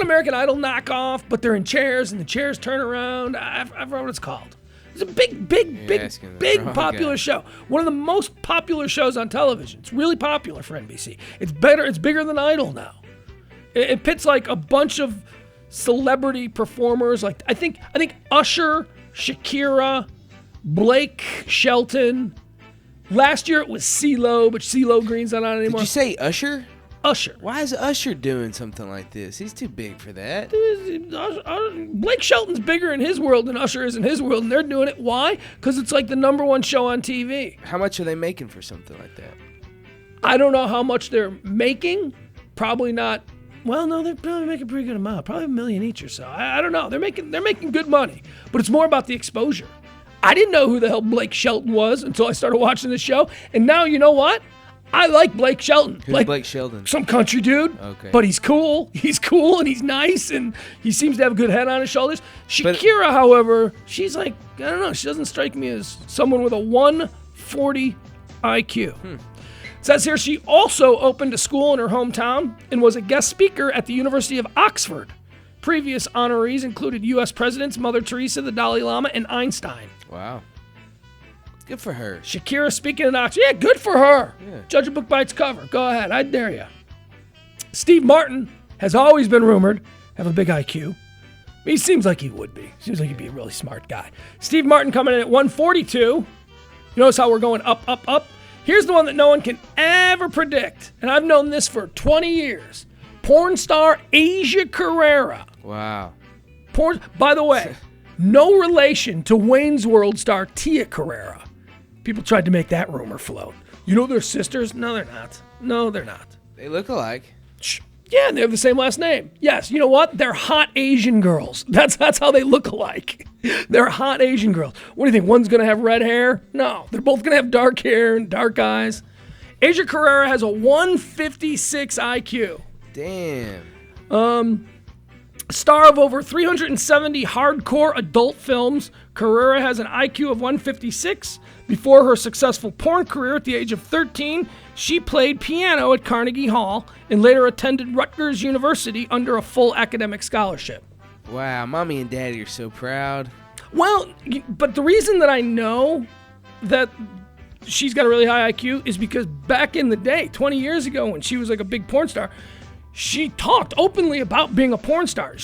American Idol knockoff, but they're in chairs, and the chairs turn around. I forgot what it's called. It's a big popular show. One of the most popular shows on television. It's really popular for NBC. It's bigger than Idol now. It pits like a bunch of celebrity performers. Like I think Usher, Shakira, Blake Shelton. Last year it was CeeLo, but CeeLo Green's not on anymore.
Did you say Usher?
Usher.
Why is Usher doing something like this? He's too big for that.
Blake Shelton's bigger in his world than Usher is in his world, and they're doing it. Why? Because it's like the #1 show on TV.
How much are they making for something like that?
I don't know how much they're making. Probably not. Well, no, they're probably making a pretty good amount. Probably $1 million each or so. I don't know. They're making good money, but it's more about the exposure. I didn't know who the hell Blake Shelton was until I started watching the show, and now you know what? I like Blake Shelton.
Who's Blake Shelton?
Some country dude.
Okay.
But he's cool. He's cool and he's nice and he seems to have a good head on his shoulders. Shakira, however, she's like, I don't know, she doesn't strike me as someone with a 140 IQ. It says here she also opened a school in her hometown and was a guest speaker at the University of Oxford. Previous honorees included U.S. presidents Mother Teresa, the Dalai Lama, and Einstein.
Wow. Good for her.
Shakira speaking at Oxford. Yeah, good for her.
Yeah.
Judge a book by its cover. Go ahead. I dare you. Steve Martin has always been rumored to have a big IQ. He seems like he would be. Seems like he'd be a really smart guy. Steve Martin coming in at 142. You notice how we're going up, up, up? Here's the one that no one can ever predict, and I've known this for 20 years. Porn star Asia Carrera.
Wow.
By the way, no relation to Wayne's World star Tia Carrera. People tried to make that rumor float. You know they're sisters? No, they're not. No, they're not.
They look alike.
Yeah, they have the same last name. Yes, you know what? They're hot Asian girls. That's how they look alike. They're hot Asian girls. What do you think? One's going to have red hair? No, they're both going to have dark hair and dark eyes. Asia Carrera has a 156 IQ.
Damn.
Star of over 370 hardcore adult films, Carrera has an IQ of 156. Before her successful porn career at the age of 13, she played piano at Carnegie Hall and later attended Rutgers University under a full academic scholarship.
Wow, mommy and daddy are so proud.
Well, but the reason that I know that she's got a really high IQ is because back in the day, 20 years ago when she was like a big porn star, she talked openly about being a porn star.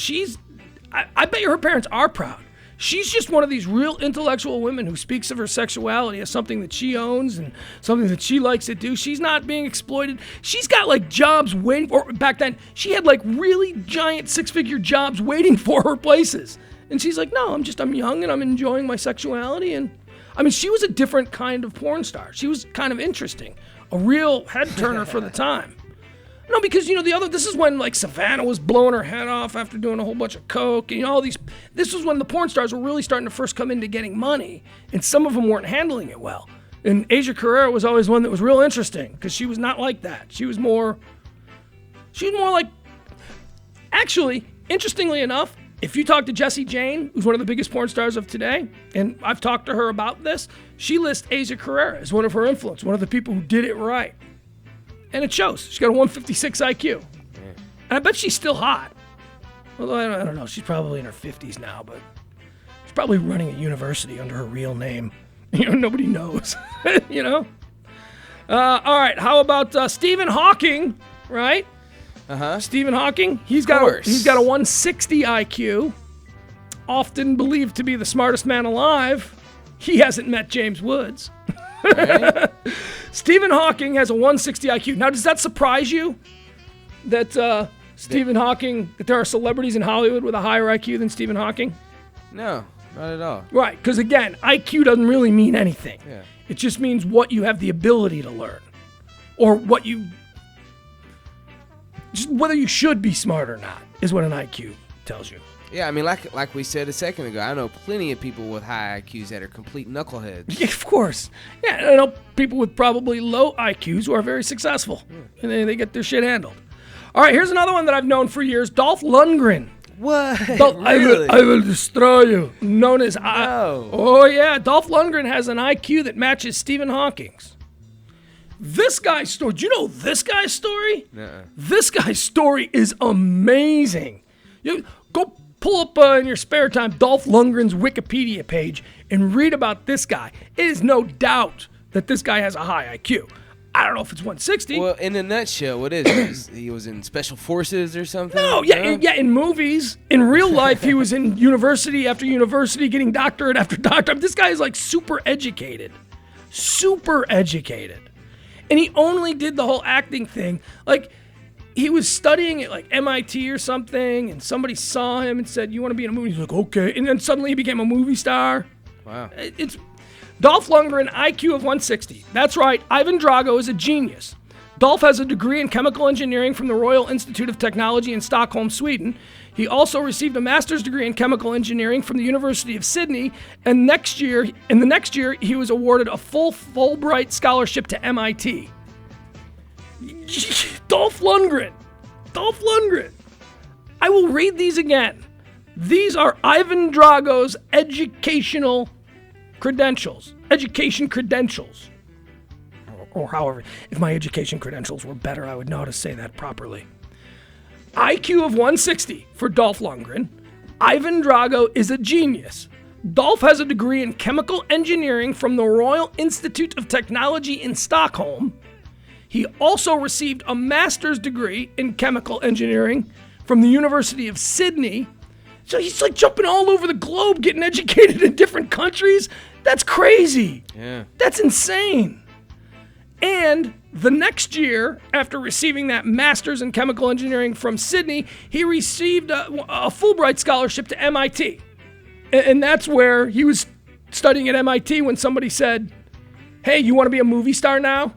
I bet you her parents are proud. She's just one of these real intellectual women who speaks of her sexuality as something that she owns and something that she likes to do. She's not being exploited. She's got like jobs waiting for, back then, she had like really giant 6-figure jobs waiting for her places. And she's like, no, I'm young and I'm enjoying my sexuality. And I mean, she was a different kind of porn star. She was kind of interesting, a real head turner for the time. No, because, this is when, like, Savannah was blowing her head off after doing a whole bunch of coke, and all these, this was when the porn stars were really starting to first come into getting money, and some of them weren't handling it well. And Asia Carrera was always one that was real interesting, because she was not like that. She was more like, actually, interestingly enough, if you talk to Jessie Jane, who's one of the biggest porn stars of today, and I've talked to her about this, she lists Asia Carrera as one of her influence, one of the people who did it right. And it shows. She's got a 156 IQ. And I bet she's still hot. Although, I don't know. She's probably in her 50s now, but she's probably running a university under her real name. Nobody knows. All right. How about Stephen Hawking, right?
Uh-huh.
Stephen Hawking. He's got a 160 IQ. Often believed to be the smartest man alive. He hasn't met James Woods.
Right.
Stephen Hawking has a 160 IQ. Now, does that surprise you that Stephen Hawking, that there are celebrities in Hollywood with a higher IQ than Stephen Hawking?
No. Not at all.
Right, because again, IQ doesn't really mean anything.
Yeah.
It just means what you have the ability to learn, or just whether you should be smart or not is what an IQ tells you.
Yeah, I mean, like we said a second ago, I know plenty of people with high IQs that are complete knuckleheads.
Yeah, of course. Yeah, I know people with probably low IQs who are very successful, and they get their shit handled. All right, here's another one that I've known for years, Dolph Lundgren.
What?
Really? I will destroy you. Known as
No.
Oh yeah, Dolph Lundgren has an IQ that matches Stephen Hawking's. This guy's story. Do you know this guy's story?
Nuh-uh.
This guy's story is amazing. You go pull up in your spare time Dolph Lundgren's Wikipedia page and read about this guy. It is no doubt that this guy has a high IQ. I don't know if it's 160.
Well, in a nutshell, what is it? He was in special forces or something?
No, yeah, in movies. In real life, he was in university after university, getting doctorate after doctorate. This guy is like super educated. Super educated. And he only did the whole acting thing. Like, he was studying at like MIT or something, and somebody saw him and said, "You want to be in a movie?" He's like, "Okay." And then suddenly he became a movie star.
Wow.
It's Dolph Lundgren, IQ of 160. That's right, Ivan Drago is a genius. Dolph has a degree in chemical engineering from the Royal Institute of Technology in Stockholm, Sweden. He also received a master's degree in chemical engineering from the University of Sydney, and the next year, he was awarded a full Fulbright scholarship to MIT. Dolph Lundgren. Dolph Lundgren. I will read these again. These are Ivan Drago's education credentials. Or however, if my education credentials were better, I would know how to say that properly. IQ of 160 for Dolph Lundgren. Ivan Drago is a genius. Dolph has a degree in chemical engineering from the Royal Institute of Technology in Stockholm. He also received a master's degree in chemical engineering from the University of Sydney. So he's like jumping all over the globe, getting educated in different countries. That's crazy.
Yeah.
That's insane. And the next year, after receiving that master's in chemical engineering from Sydney, he received a Fulbright scholarship to MIT. And that's where he was studying at MIT when somebody said, "Hey, you want to be a movie star now?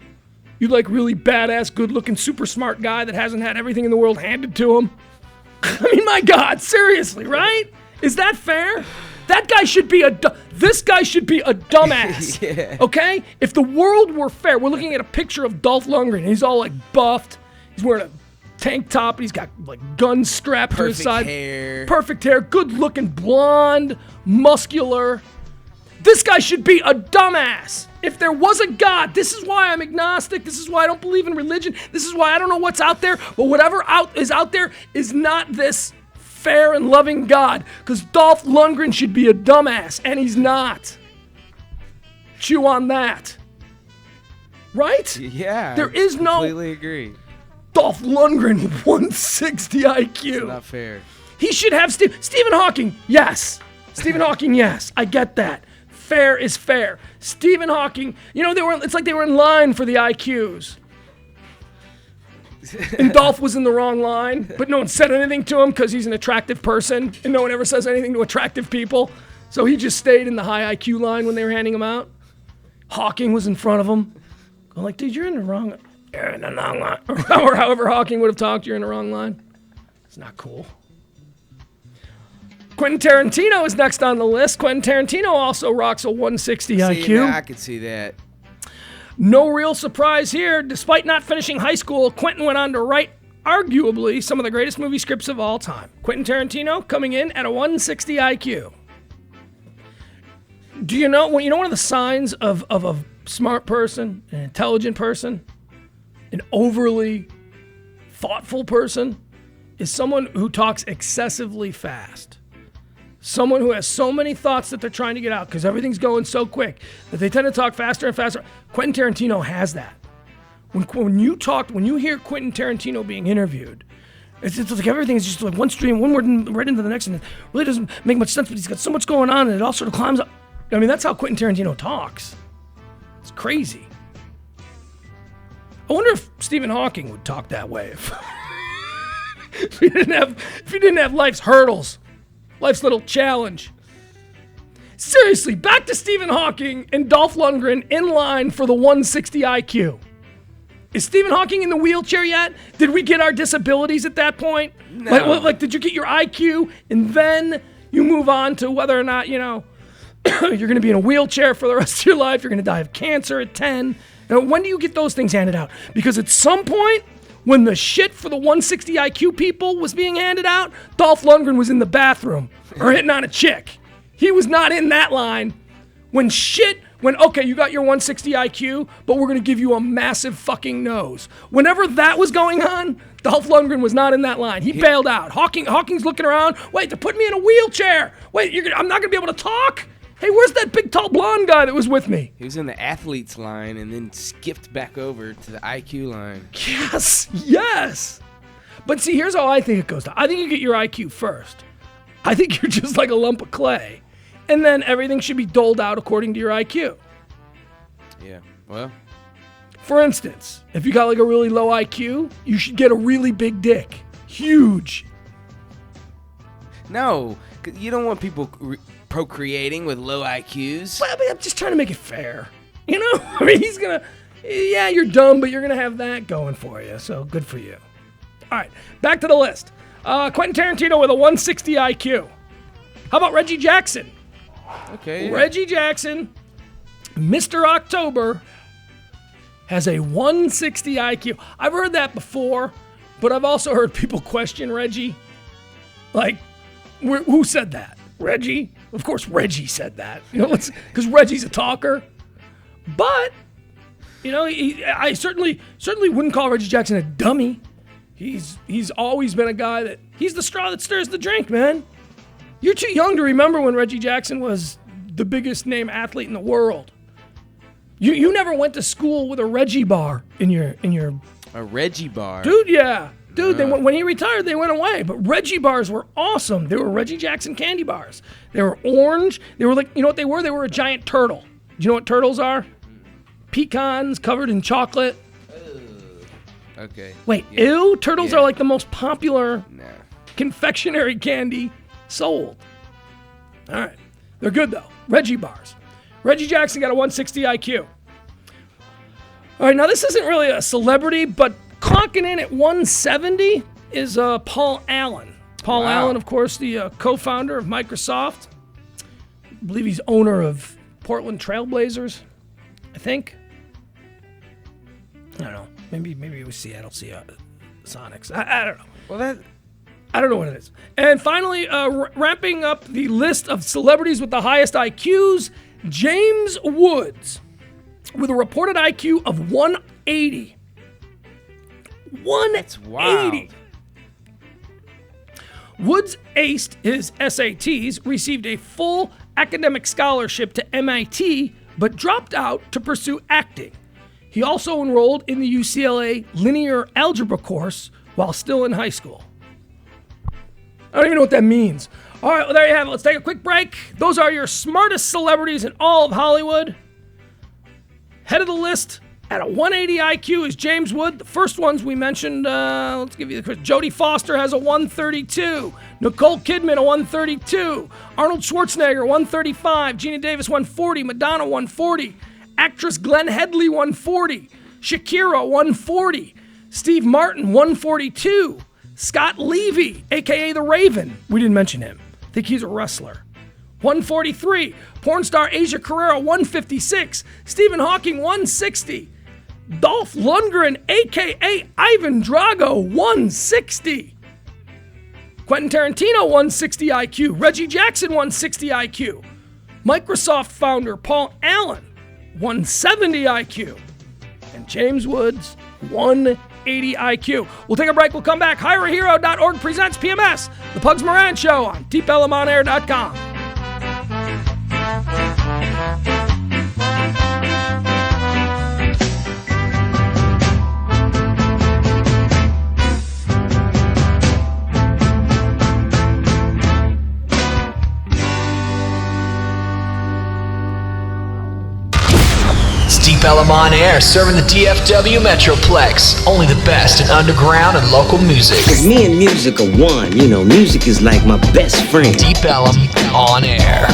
You like really badass, good-looking, super smart guy that hasn't had everything in the world handed to him?" I mean, my God, seriously, right? Is that fair? That guy should be this guy should be a dumbass.
Yeah.
Okay? If the world were fair, we're looking at a picture of Dolph Lundgren. He's all like buffed. He's wearing a tank top. And he's got like guns strapped to his side. Perfect hair. Good looking, blonde, muscular. This guy should be a dumbass. If there was a God, this is why I'm agnostic. This is why I don't believe in religion. This is why I don't know what's out there. But whatever is out there is not this fair and loving God. Because Dolph Lundgren should be a dumbass, and he's not. Chew on that. Right?
Yeah.
There is no
completely agree.
Dolph Lundgren, 160 IQ.
Not fair.
He should have Stephen Hawking. Yes. Stephen Hawking, yes. I get that. Fair is fair. Stephen Hawking, it's like they were in line for the IQs. And Dolph was in the wrong line, but no one said anything to him because he's an attractive person, and no one ever says anything to attractive people. So he just stayed in the high IQ line when they were handing him out. Hawking was in front of him. I'm like, dude, you're in the wrong line. Or however Hawking would have talked, you're in the wrong line. It's not cool. Quentin Tarantino is next on the list. Quentin Tarantino also rocks a 160 IQ.
Yeah, I could see that.
No real surprise here. Despite not finishing high school, Quentin went on to write arguably some of the greatest movie scripts of all time. Quentin Tarantino coming in at a 160 IQ. Do you know one of the signs of a smart person, an intelligent person, an overly thoughtful person is someone who talks excessively fast. Someone who has so many thoughts that they're trying to get out because everything's going so quick that they tend to talk faster and faster. Quentin Tarantino has that. When you hear Quentin Tarantino being interviewed, it's like everything's just like one stream, one word right into the next, and it really doesn't make much sense, but he's got so much going on and it all sort of climbs up. I mean, that's how Quentin Tarantino talks. It's crazy. I wonder if Stephen Hawking would talk that way if he didn't have life's hurdles. Life's little challenge. Seriously, back to Stephen Hawking and Dolph Lundgren in line for the 160 IQ. Is Stephen Hawking in the wheelchair yet? Did we get our disabilities at that point?
No.
Like, did you get your IQ and then you move on to whether or not, you're going to be in a wheelchair for the rest of your life, you're going to die of cancer at 10? When do you get those things handed out? Because at some point, when the shit for the 160 IQ people was being handed out, Dolph Lundgren was in the bathroom or hitting on a chick. He was not in that line. When okay, you got your 160 IQ, but we're going to give you a massive fucking nose. Whenever that was going on, Dolph Lundgren was not in that line. He bailed out. Hawking's looking around. Wait, they're putting me in a wheelchair. Wait, I'm not going to be able to talk? Hey, where's that big, tall, blonde guy that was with me?
He was in the athletes line and then skipped back over to the IQ line.
Yes. But see, here's how I think it goes down. I think you get your IQ first. I think you're just like a lump of clay. And then everything should be doled out according to your IQ.
Yeah, well.
For instance, if you got like a really low IQ, you should get a really big dick. Huge.
No, 'cause you don't want people procreating with low IQs.
Well, I'm just trying to make it fair. I mean, you're dumb, but you're going to have that going for you. So good for you. All right, back to the list. Quentin Tarantino with a 160 IQ. How about Reggie Jackson?
Okay. Yeah.
Reggie Jackson, Mr. October, has a 160 IQ. I've heard that before, but I've also heard people question Reggie. Like, who said that? Reggie? Of course Reggie said that. Because Reggie's a talker. But, I certainly wouldn't call Reggie Jackson a dummy. He's always been a guy that, he's the straw that stirs the drink, man. You're too young to remember when Reggie Jackson was the biggest name athlete in the world. You never went to school with a Reggie bar in your.
A Reggie bar.
Dude, yeah. Dude, when he retired, they went away. But Reggie bars were awesome. They were Reggie Jackson candy bars. They were orange. They were like, you know what they were? They were a giant turtle. Do you know what turtles are? Pecans covered in chocolate.
Okay.
Wait,
yeah.
ew? Turtles
Yeah.
are like the most popular
Nah.
confectionery candy sold. All right. They're good, though. Reggie bars. Reggie Jackson got a 160 IQ. All right, now this isn't really a celebrity, but clocking in at 170 is Paul Allen. Paul
Wow.
Allen, of course, the co-founder of Microsoft. I believe he's owner of Portland Trailblazers, I think. I don't know. Maybe it was Seattle Sonics. I don't know.
Well,
I don't know what it is. And finally, wrapping up the list of celebrities with the highest IQs, James Woods, with a reported IQ of 180. 180.
That's wild.
Woods aced his SATs, received a full academic scholarship to MIT, but dropped out to pursue acting. He also enrolled in the UCLA linear algebra course while still in high school. I don't even know what that means. All right, well, there you have it. Let's take a quick break. Those are your smartest celebrities in all of Hollywood. Head of the list at a 180 IQ is James Wood. The first ones we mentioned, let's give you the Jodie Foster has a 132. Nicole Kidman, a 132. Arnold Schwarzenegger, 135. Gina Davis, 140. Madonna, 140. Actress Glenn Headley, 140. Shakira, 140. Steve Martin, 142. Scott Levy, a.k.a. The Raven. We didn't mention him. I think he's a wrestler. 143. Porn star Asia Carrera, 156. Stephen Hawking, 160. Dolph Lundgren, a.k.a. Ivan Drago, 160. Quentin Tarantino, 160 IQ. Reggie Jackson, 160 IQ. Microsoft founder Paul Allen, 170 IQ. And James Woods, 180 IQ. We'll take a break. We'll come back. HireAHero.org presents PMS, the Pugs Moran Show on DeepElmOnAir.com.
Deep Ellum on air, serving the DFW Metroplex. Only the best in underground and local music.
Cause me and music are one, music is like my best friend.
Deep Ellum on air.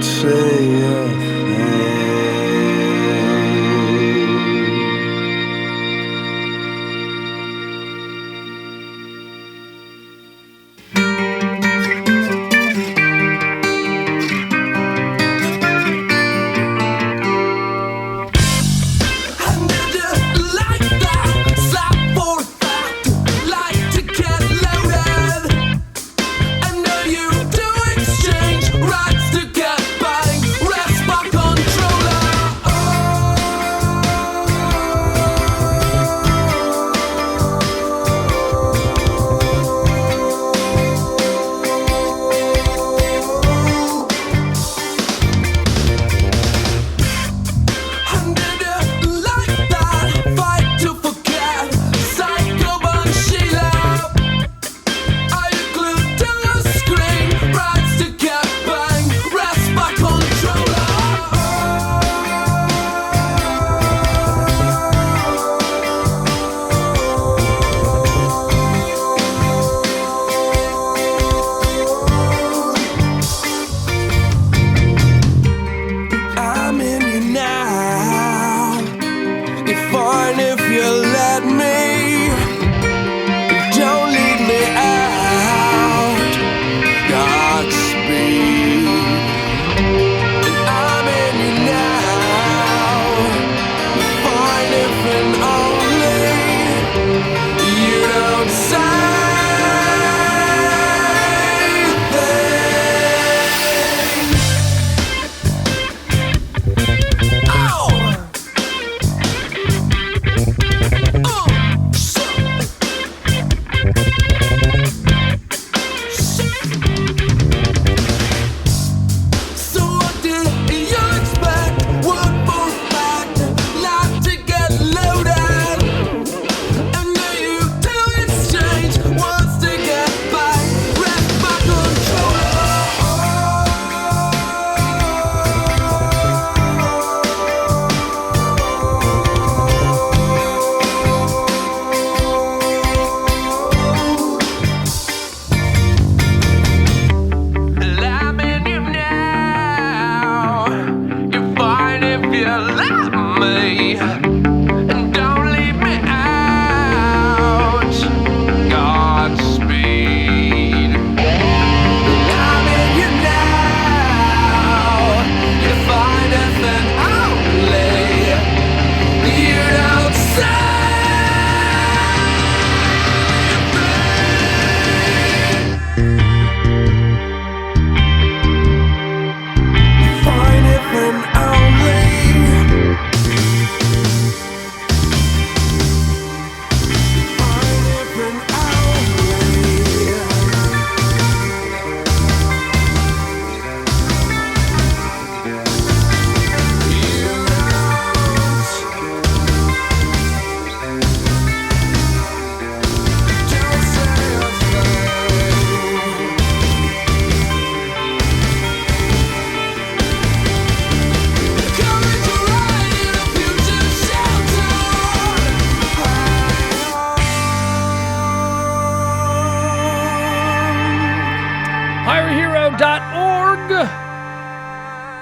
don't say a thing.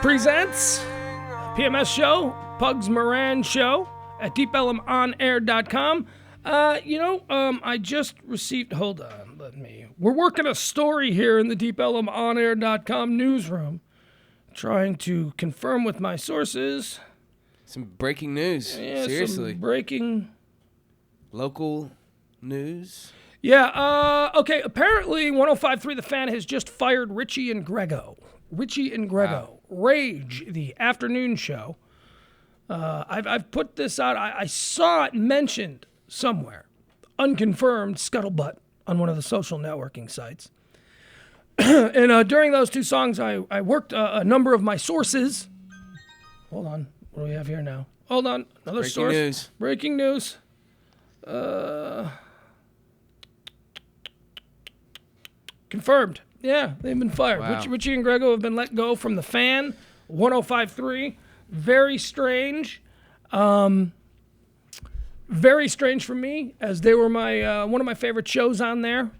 Presents PMS Show, Pugs Moran Show at DeepElemOnAir.com. I just received, hold on, we're working a story here in the DeepElemOnAir.com newsroom, trying to confirm with my sources.
Some breaking news.
Yeah,
seriously.
some breaking.
Local news.
Yeah, okay, apparently 105.3 The Fan has just fired Richie and Grego. Wow. Rage, the afternoon show. I've put this out. I saw it mentioned somewhere, unconfirmed, scuttlebutt on one of the social networking sites. And during those two songs, I worked a number of my sources. Hold on. What do we have here now? Hold on. Another
Breaking
source.
news.
Breaking news. Confirmed. Yeah, they've been fired.
Wow.
Richie and Grego have been let go from The Fan, 105.3. Very strange. Very strange for me, as they were my one of my favorite shows on there.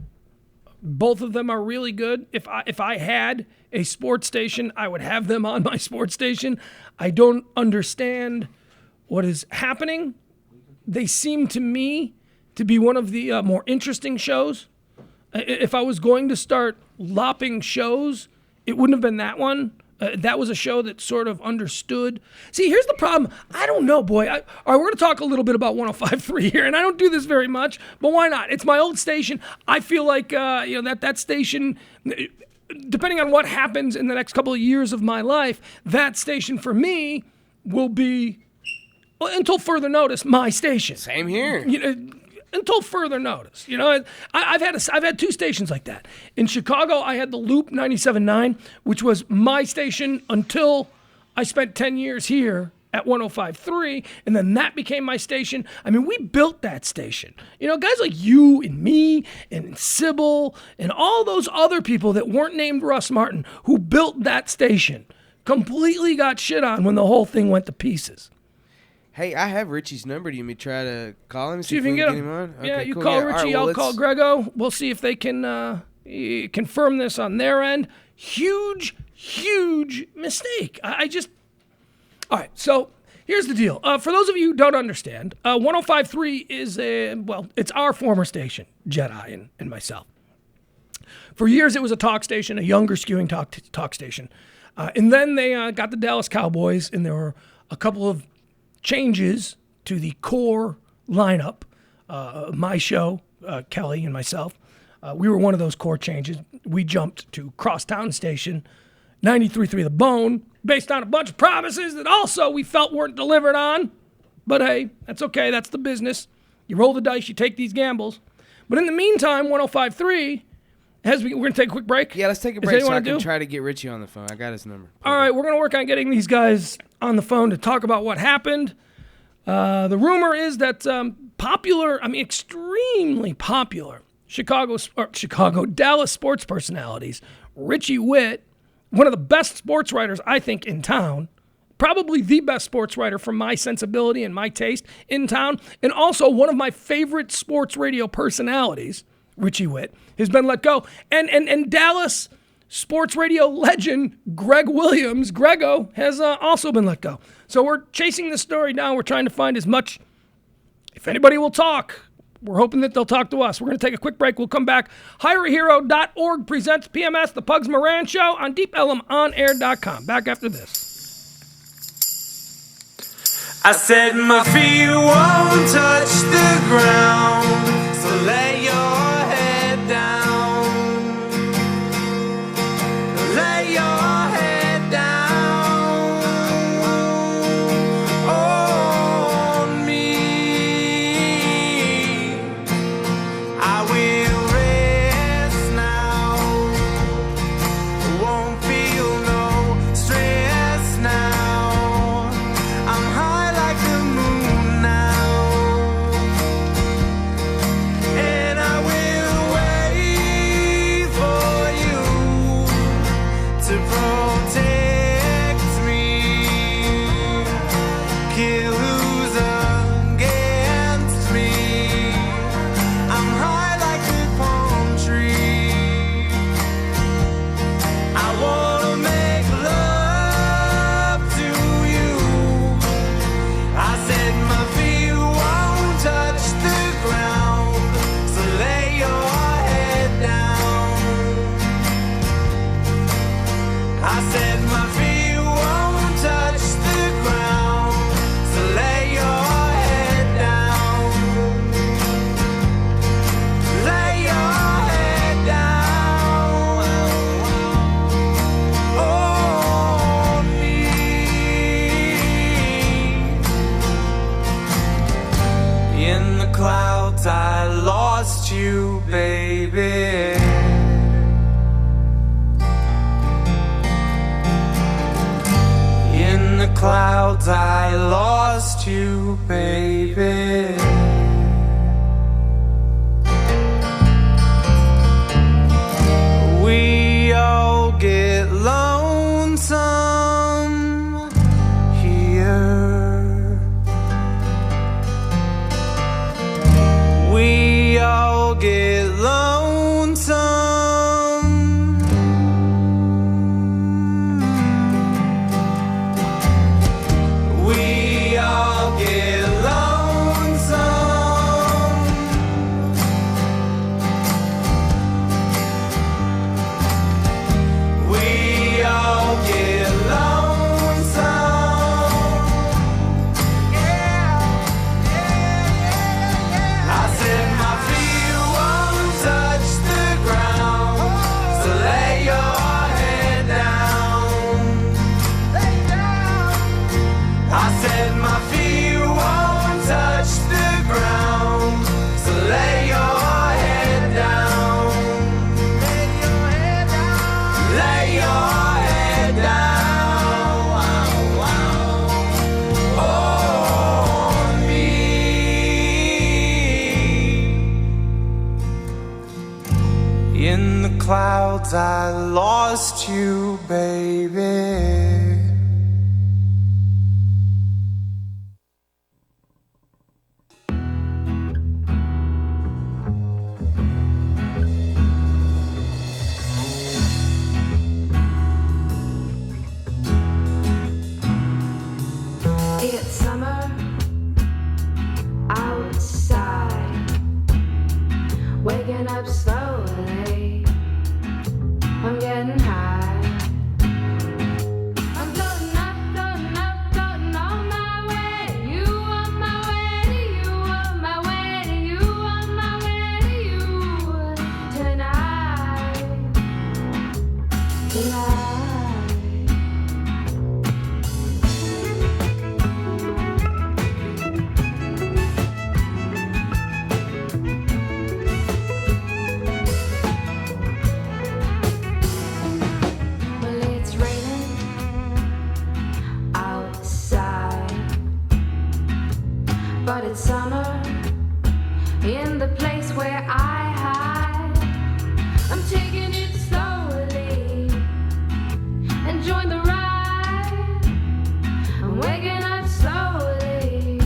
Both of them are really good. If I had a sports station, I would have them on my sports station. I don't understand what is happening. They seem to me to be one of the more interesting shows. If I was going to start lopping shows, it wouldn't have been that one. That was a show that sort of understood. See, here's the problem. I don't know, boy. All right, we're going to talk a little bit about 105.3 here, and I don't do this very much, but why not? It's my old station. I feel like that station, depending on what happens in the next couple of years of my life, that station for me will be, well, until further notice, my station.
Same here.
Until further notice. I've had two stations like that. In Chicago, I had the Loop 97.9, which was my station until I spent 10 years here at 105.3, and then that became my station. I mean, we built that station. Guys like you and me and Sybil and all those other people that weren't named Russ Martin who built that station completely got shit on when the whole thing went to pieces.
Hey, I have Richie's number. Do you want me to try to call him?
See if you can get him
on?
Yeah,
Okay,
you
cool.
call
Yeah,
Richie,
all right,
I'll call Grego. We'll see if they can confirm this on their end. Huge mistake. All right, so here's the deal. For those of you who don't understand, 105.3 is it's our former station, Jedi and myself. For years, it was a talk station, a younger skewing talk station. And then they got the Dallas Cowboys, and there were a couple of changes to the core lineup. My show, Kelly and myself, we were one of those core changes. We jumped to Crosstown Station, 93.3 The Bone, based on a bunch of promises that also we felt weren't delivered on. But hey, that's okay. That's the business. You roll the dice, you take these gambles. But in the meantime, 105.3 we're going to take a quick break.
Yeah, let's take a break so I can try to get Richie on the phone. I got his number.
All right, we're going to work on getting these guys on the phone to talk about what happened. The rumor is that extremely popular Dallas sports personalities, Richie Witt, one of the best sports writers, I think, in town, probably the best sports writer from my sensibility and my taste in town, and also one of my favorite sports radio personalities, Richie Witt, has been let go. And Dallas sports radio legend Greg Williams, Grego, has also been let go. So we're chasing this story down. We're trying to find as much, if anybody will talk, we're hoping that they'll talk to us. We're going to take a quick break. We'll come back. HireAHero.org presents PMS, The Pugs Moran Show on DeepElmOnAir.com. Back after this.
I said my feet won't touch the ground, so lay your head down. Lay your head down on me. I will rest now. Won't feel no stress now. I'm high like the moon now. And I will wait for you to protect me. Kill who's against me. I'm high like a palm tree. I wanna make love to you. I said my feet won't touch the ground, so lay your head down. I said my feet won't touch the ground, so lay your head down. Lay your head down on me. In the clouds I lost you, baby. In the clouds I lost you, baby. We all get lonesome here. We all get lonesome felt I lost you, baby.
It's summer outside, waking up slowly. I'm getting high. I'm floating up, floating up, floating on my way. You on my way to you, on my way to you, on my way to you tonight. Tonight. Well, it's raining outside, but it's summer in the place where I hide. I'm taking it slowly, enjoying the ride. I'm waking up slowly,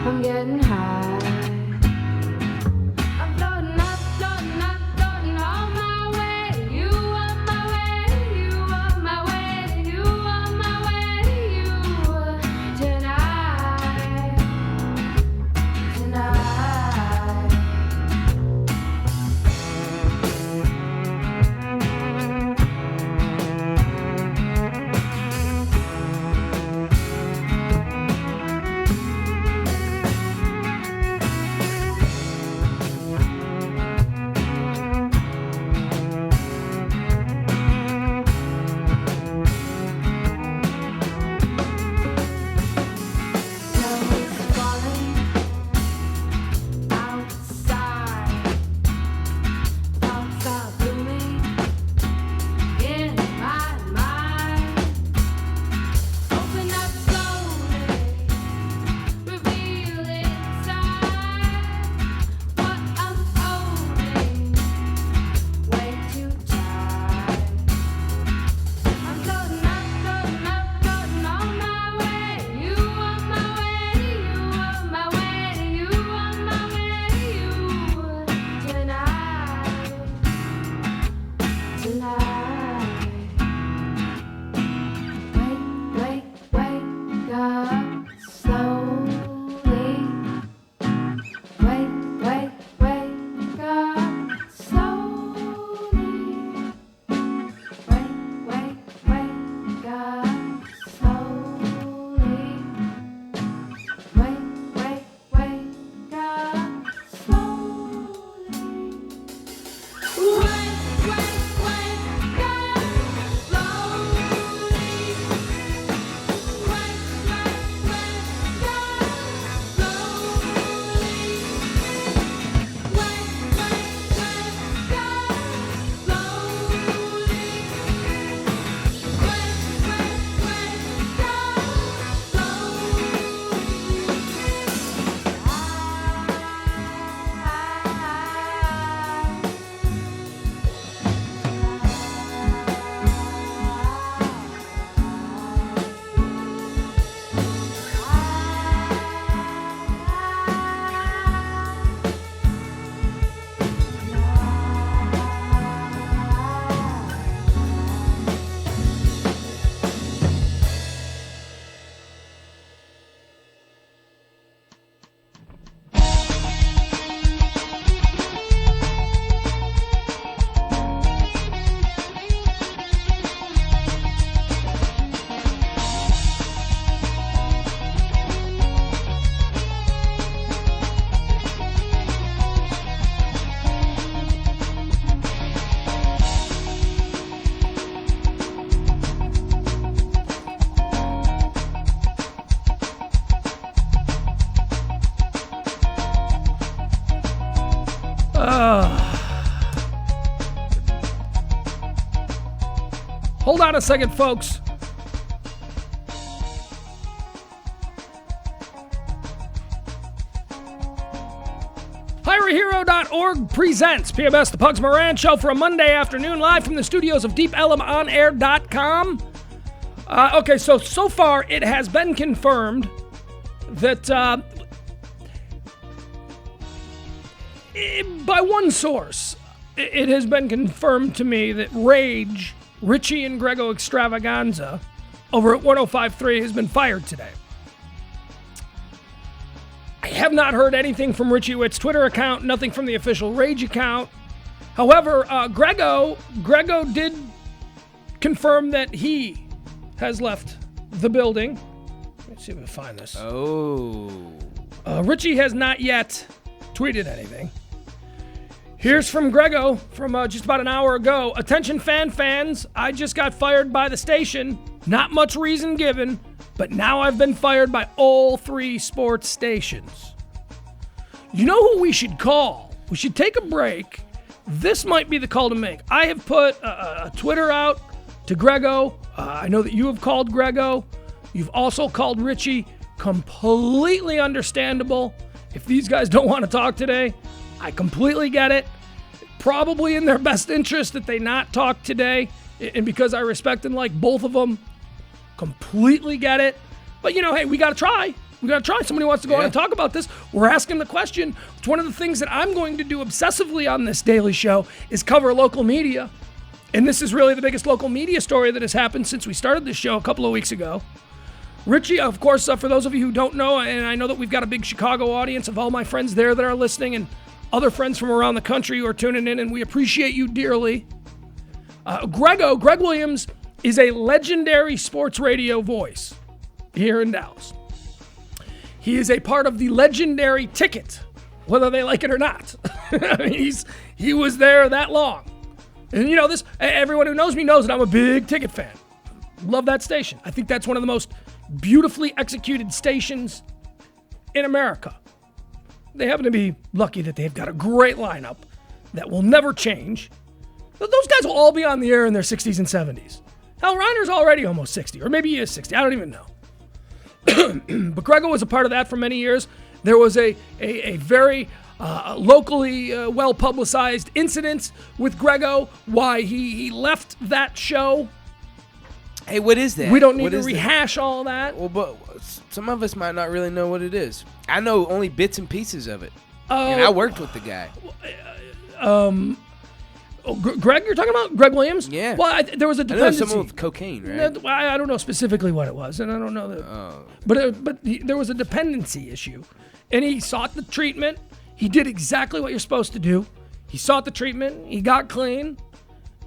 I'm getting high. I'm floating up, floating up, floating on my way. You on my way, you on my way, you on my way to you tonight. Tonight. Snow's falling outside. Thoughts are blooming in my mind. Open up slowly, reveal inside what I'm holding. Way too tight. I'm floating up, floating up, floating on my way. You on my way to you, on my way to you, on my way to you tonight. Tonight. Wake, wake, wake up slowly. Wake, wake, wake up slowly. Wake, wake, wake up slowly. Wake, wake, wake up slowly. Wake, wake, wake up slowly. Wake, wake, wake up slowly. Wake, wake, wake up slowly.
Hold on a second, folks. YourAhero.org presents PMS The Pugs Moran Show for a Monday afternoon, live from the studios of DeepElemOnAir.com. Okay, so far it has been confirmed that by one source, it has been confirmed to me that Rage, Richie and Grego Extravaganza over at 105.3 has been fired today. I have not heard anything from Richie Witt's Twitter account, nothing from the official Rage account. However, Grego did confirm that he has left the building. Let's see if we can find this.
Oh.
Richie has not yet tweeted anything. Here's from Grego from just about an hour ago. Attention fans, I just got fired by the station. Not much reason given, but now I've been fired by all 3 sports stations. You know who we should call? We should take a break. This might be the call to make. I have put a Twitter out to Grego. I know that you have called Grego. You've also called Richie. Completely understandable. If these guys don't want to talk today, I completely get it. Probably in their best interest that they not talk today. And because I respect and like both of them, completely get it. But, hey, we got to try. We got to try. Somebody wants to go on and talk about this. We're asking the question. It's one of the things that I'm going to do obsessively on this daily show is cover local media. And this is really the biggest local media story that has happened since we started this show a couple of weeks ago. Richie, of course, for those of you who don't know, and I know that we've got a big Chicago audience of all my friends there that are listening and other friends from around the country who are tuning in, and we appreciate you dearly. Greg Williams is a legendary sports radio voice here in Dallas. He is a part of the legendary Ticket, whether they like it or not. He was there that long. And this, everyone who knows me knows that I'm a big Ticket fan. Love that station. I think that's one of the most beautifully executed stations in America. They happen to be lucky that they've got a great lineup that will never change. Those guys will all be on the air in their 60s and 70s. Hal Reiner's already almost 60, or maybe he is 60. I don't even know. But Grego was a part of that for many years. There was a very locally well-publicized incident with Grego, why he left that show.
Hey, what is that?
We don't need to rehash all that.
Well, but some of us might not really know what it is. I know only bits and pieces of it. And I worked with the guy.
Greg, you're talking about Greg Williams?
Yeah.
Well, there was a dependency.
Someone with cocaine, right?
I don't know specifically what it was, and I don't know that. But there was a dependency issue, and he sought the treatment. He did exactly what you're supposed to do. He sought the treatment. He got clean,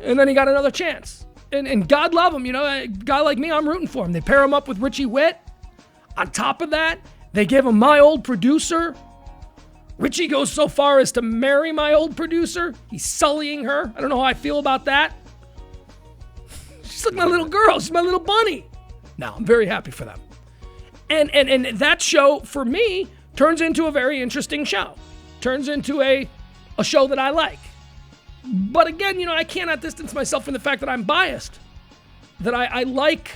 and then he got another chance. And God love him, a guy like me, I'm rooting for him. They pair him up with Richie Witt. On top of that, they give him my old producer. Richie goes so far as to marry my old producer. He's sullying her. I don't know how I feel about that. She's like my little girl. She's my little bunny. No, I'm very happy for them. And that show, for me, turns into a very interesting show. Turns into a show that I like. But again, I cannot distance myself from the fact that I'm biased. That I like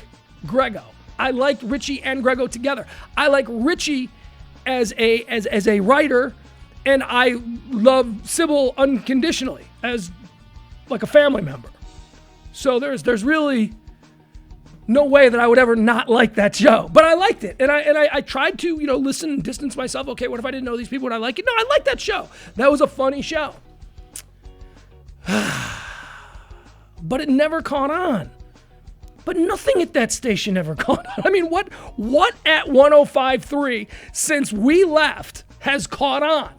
Grego. I like Richie and Grego together. I like Richie as a writer, and I love Sybil unconditionally as like a family member. So there's really no way that I would ever not like that show. But I liked it, and I tried to listen and distance myself. Okay, what if I didn't know these people? Would I like it? No, I liked that show. That was a funny show. But it never caught on. But nothing at that station ever caught on. I mean, what at 105.3 since we left has caught on?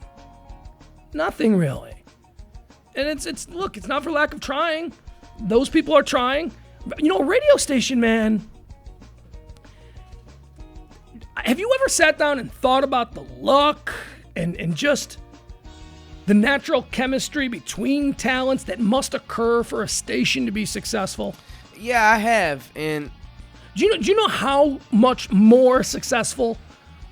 Nothing really. And it's look, it's not for lack of trying. Those people are trying. A radio station, man. Have you ever sat down and thought about the luck and just the natural chemistry between talents that must occur for a station to be successful?
Yeah, I have. And
do you know how much more successful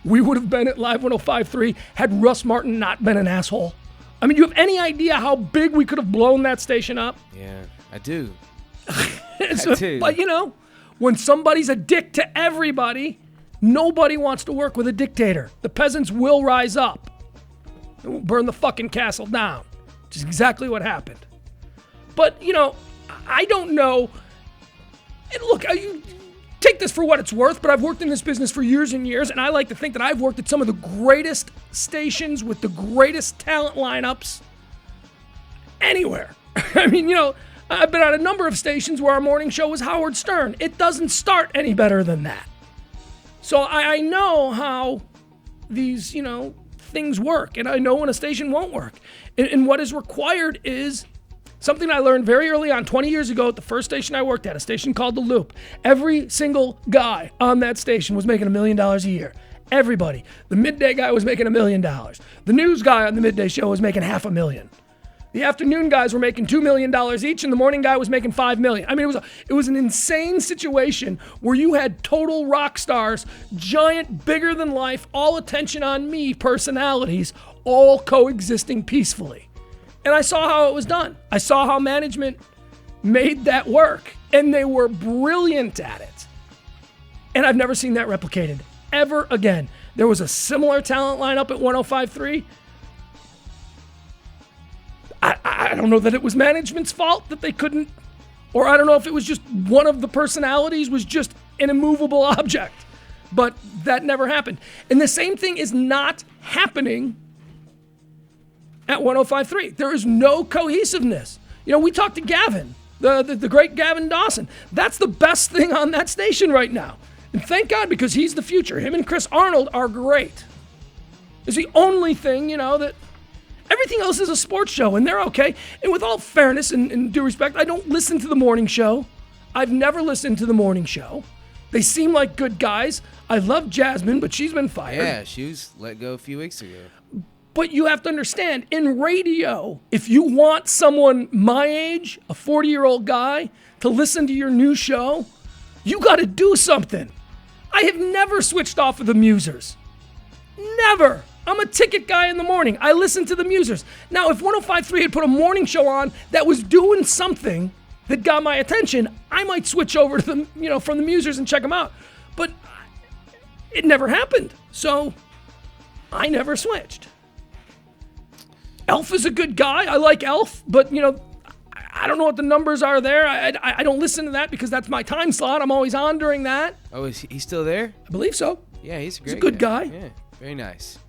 we would have been at Live 105.3 had Russ Martin not been an asshole? I mean, do you have any idea how big we could have blown that station up?
Yeah, I do.
I do. But when somebody's a dick to everybody, nobody wants to work with a dictator. The peasants will rise up. and we'll burn the fucking castle down. Which is exactly what happened. But, you know, I don't know. And look, you take this for what it's worth, but I've worked in this business for years and years, and I like to think that I've worked at some of the greatest stations with the greatest talent lineups anywhere. I mean, you know, I've been on a number of stations where our morning show was Howard Stern. It doesn't start any better than that. So I know how these, you know, things work, and I know when a station won't work. And what is required is something I learned very early on, 20 years ago at the first station I worked at, a station called The Loop. Every single guy on that station was making $1 million a year. Everybody. The midday guy was making $1 million. The news guy on the midday show was making $500,000. The afternoon guys were making $2 million each, and the morning guy was making $5 million. I mean, it was an insane situation where you had total rock stars, giant, bigger than life, all attention on me personalities, all coexisting peacefully. And I saw how it was done. I saw how management made that work, and they were brilliant at it. And I've never seen that replicated ever again. There was a similar talent lineup at 105.3. I don't know that it was management's fault that they couldn't, or I don't know if it was just one of the personalities was just an immovable object, but that never happened. And the same thing is not happening at 105.3. There is no cohesiveness. You know, we talked to Gavin, the great Gavin Dawson. That's the best thing on that station right now. And thank God, because he's the future. Him and Chris Arnold are great. It's the only thing, you know, that everything else is a sports show, and they're okay. And with all fairness and due respect, I don't listen to the morning show. I've never listened to the morning show. They seem like good guys. I love Jasmine, but she's been fired.
Yeah, she was let go a few weeks ago.
But you have to understand, in radio, if you want someone my age, a 40-year-old guy, to listen to your new show, you got to do something. I have never switched off of the Musers. Never. I'm a ticket guy in the morning. I listen to the Musers. Now, if 105.3 had put a morning show on that was doing something that got my attention, I might switch over to them, you know, from the Musers and check them out. But it never happened. So I never switched. Elf is a good guy. I like Elf, but, you know, I don't know what the numbers are there. I don't listen to that because that's my time slot. I'm always on during that.
Oh, is he still there?
I believe so.
Yeah, he's a
good guy.
Yeah, very nice.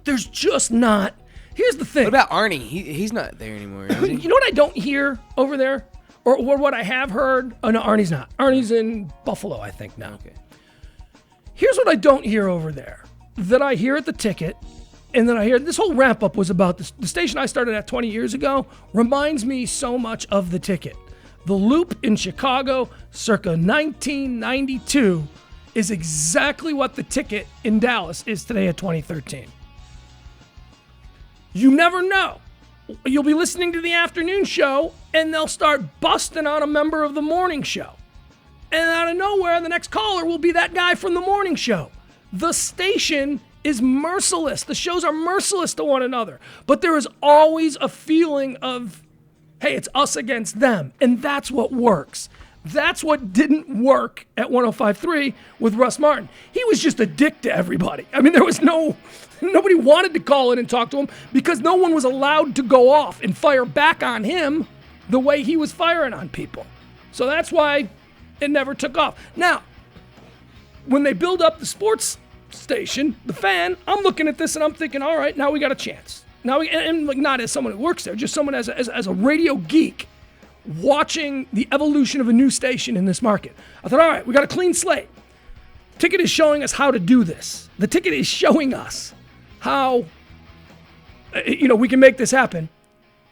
There's just not. Here's the thing.
What about Arnie? He's not there anymore, is he?
You know what I don't hear over there? Or what I have heard? Oh, no, Arnie's not. Arnie's in Buffalo, I think, now.
Okay.
Here's what I don't hear over there that I hear at the ticket, and then I hear this whole wrap up was about this. The station I started at 20 years ago reminds me so much of the ticket. The Loop in Chicago, circa 1992, is exactly what the ticket in Dallas is today at 2013. You never know. You'll be listening to the afternoon show, and they'll start busting on a member of the morning show. And out of nowhere, the next caller will be that guy from the morning show. The station is merciless. The shows are merciless to one another. But there is always a feeling of, hey, it's us against them. And that's what works. That's what didn't work at 105.3 with Russ Martin. He was just a dick to everybody. I mean, there was nobody wanted to call in and talk to him because no one was allowed to go off and fire back on him the way he was firing on people. So that's why it never took off. Now, when they build up the sports station, the Fan, I'm looking at this and I'm thinking, all right, now we got a chance. Now, and like not as someone who works there, just someone as a radio geek watching the evolution of a new station in this market. I thought, all right, we got a clean slate. Ticket is showing us how to do this. The ticket is showing us how, we can make this happen.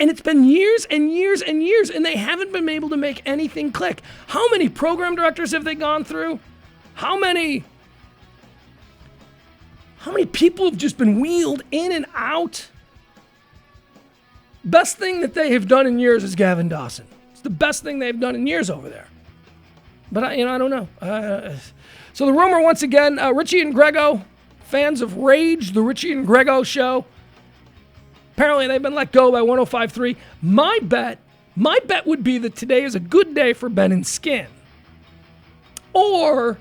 And it's been years and years and years, and they haven't been able to make anything click. How many program directors have they gone through? How many people have just been wheeled in and out? Best thing that they have done in years is Gavin Dawson. It's the best thing they've done in years over there. But I don't know. So the rumor once again, Richie and Grego, fans of Rage, the Richie and Grego show. Apparently they've been let go by 105.3. My bet would be that today is a good day for Ben and Skin. Or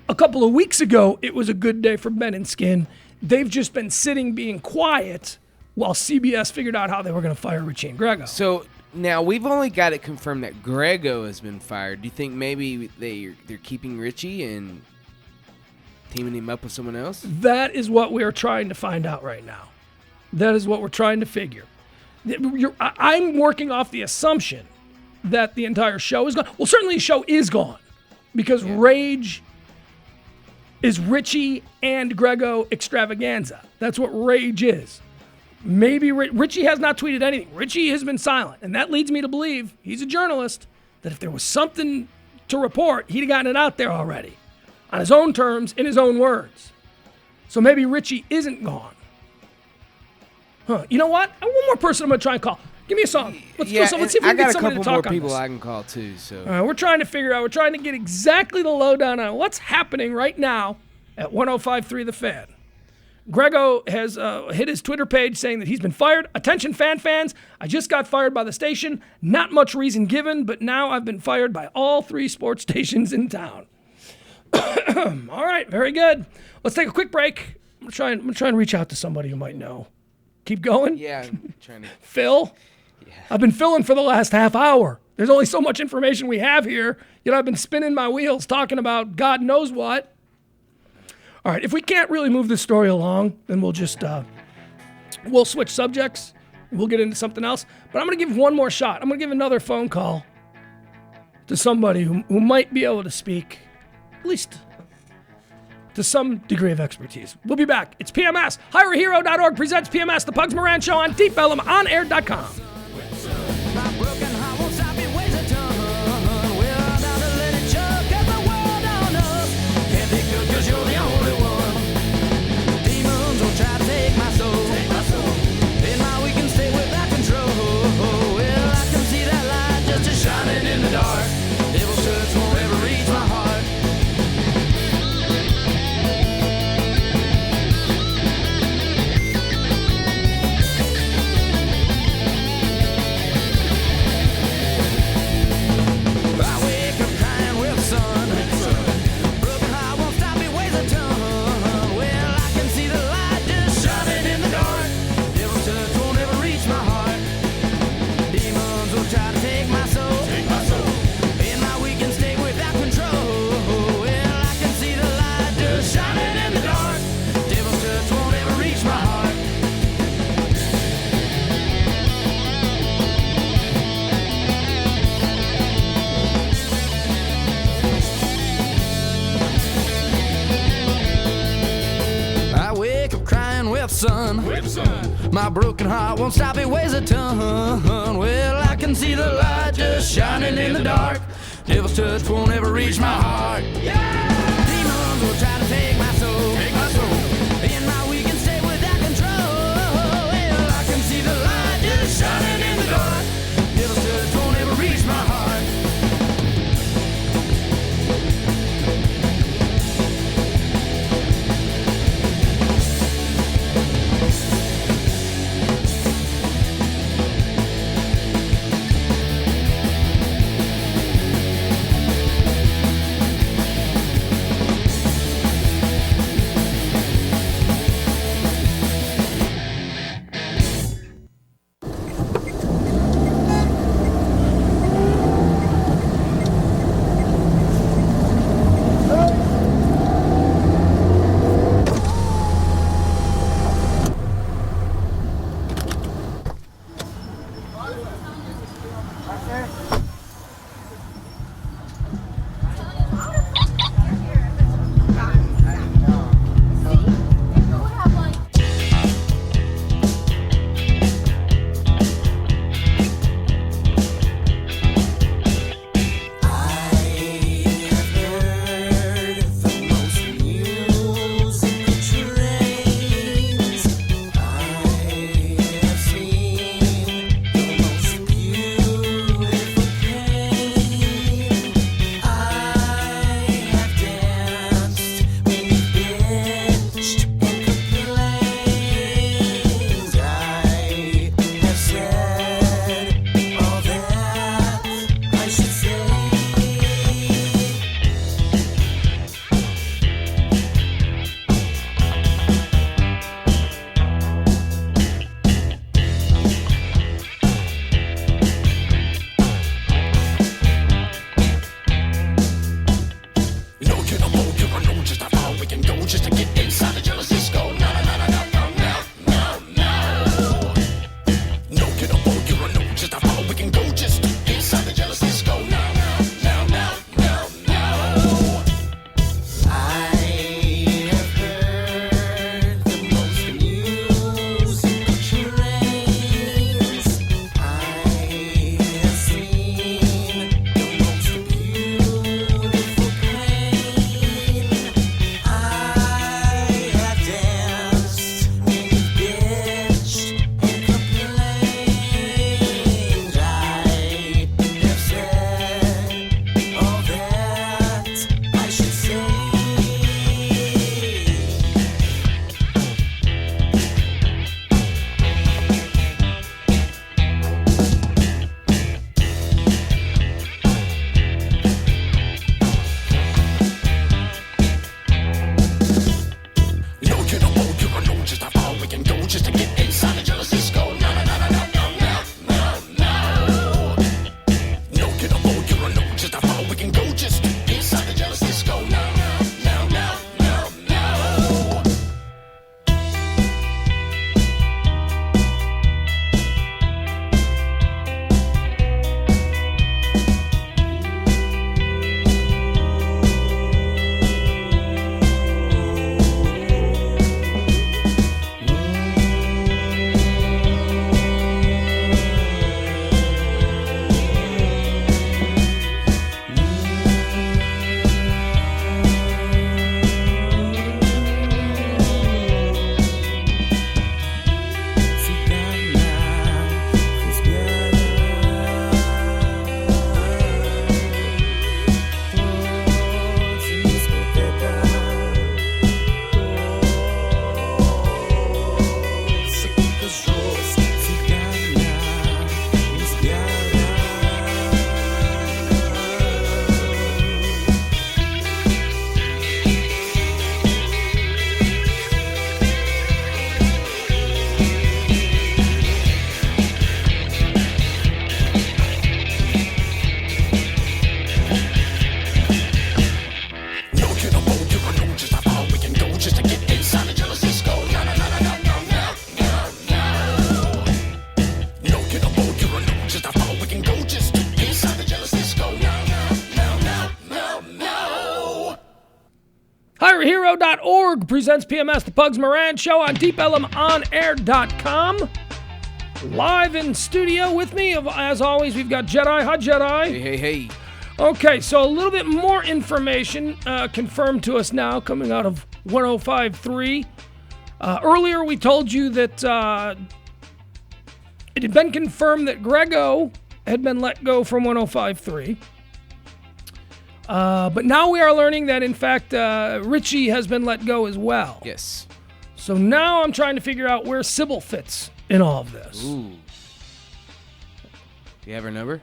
a couple of weeks ago, it was a good day for Ben and Skin. They've just been sitting being quiet while CBS figured out how they were going to fire Richie and Grego.
So now we've only got it confirmed that Grego has been fired. Do you think maybe they're keeping Richie and teaming him up with someone else?
That is what we are trying to find out right now. That is what we're trying to figure. I'm working off the assumption that the entire show is gone. Well, certainly the show is gone because Rage is Richie and Grego extravaganza. That's what Rage is. Maybe Richie has not tweeted anything. Richie has been silent. And that leads me to believe, he's a journalist, that if there was something to report, he'd have gotten it out there already. On his own terms, in his own words. So maybe Richie isn't gone. Huh. You know what? I have one more person I'm going to try and call. Give me a song. Let's see if we
I
can
got
get
a
somebody to
couple more
talk on
people
this.
I can call too. So
All right, we're trying to figure out, we're trying to get exactly the lowdown on what's happening right now at 105.3 The Fan. Grego has hit his Twitter page saying that he's been fired. Attention fans, I just got fired by the station. Not much reason given, but now I've been fired by all 3 sports stations in town. All right, very good. Let's take a quick break. I'm gonna try and reach out to somebody who might know. Keep going.
yeah, I'm trying to.
Phil? I've been filling for the last half hour. There's only so much information we have here. I've been spinning my wheels talking about God knows what. All right, if we can't really move this story along, then we'll just, we'll switch subjects. We'll get into something else. But I'm going to give one more shot. I'm going to give another phone call to somebody who might be able to speak, at least to some degree of expertise. We'll be back. It's PMS. HireAHero.org presents PMS, the Pugs Moran Show on DeepEllumOnAir.com.
My broken heart won't stop it, weighs a ton. We're down to let it choke, 'cause the world on us can't be good 'cause you're the only one. Demons will try to take my soul. In my weekend state without control. Well, I can see that light just a shining in the dark. Devil's touch won't ever reach my heart. I wake up crying with sun. Broken heart won't stop, it weighs a ton. Well, I can see the light just shining in the dark. Devil's touch won't ever reach my heart. Demons will try to take my soul. In my weekend state without control. Well, I can see the light just shining in the dark. Devil's touch won't ever reach my heart. I wake up crying with sun. My broken heart won't stop, it weighs a ton. Well, I can see the light just shining in the dark. Devil's touch won't ever reach my heart. Demons will try to take my soul. In my weekend state without control. Well, I can see the light just shining in the dark. Devil's touch won't ever reach my heart. just to get inside the jealous disco. No, no, no, no, no, no, no, no. No, get up on you, no, just how far we can go, just inside the jealous disco. No, no, no, no, no, no. I have heard the most musical trains. I have seen the most beautiful pain. I have danced and bitched and complained. I have said all that I should say. No, you don't know, you don't know just how far we can go just to get inside the jealous disco. No, no, no, no, no, no, no, no, no. No, you don't know, you don't know just how far we can go just inside the jealous disco. No, no, no, no, no, no. No, you don't know, you don't know just how far we can go just to get inside the jealous disco. No, no, no, no, no, no, no, no. No, you don't know, you don't know just how far we can go just inside the jealous disco. No, no, no, no, no, no.
HireAHero.org presents PMS, the Pugs Moran Show on DeepLMOnAir.com. Live in studio with me, as always, we've got Jedi. Hi, Jedi.
Hey, hey, hey.
Okay, so a little bit more information confirmed to us now coming out of 105.3. Earlier, we told you that it had been confirmed that Grego had been let go from 105.3. But now we are learning that, in fact, Richie has been let go as well.
Yes.
So now I'm trying to figure out where Sybil fits in all of this.
Ooh. Do you have her number?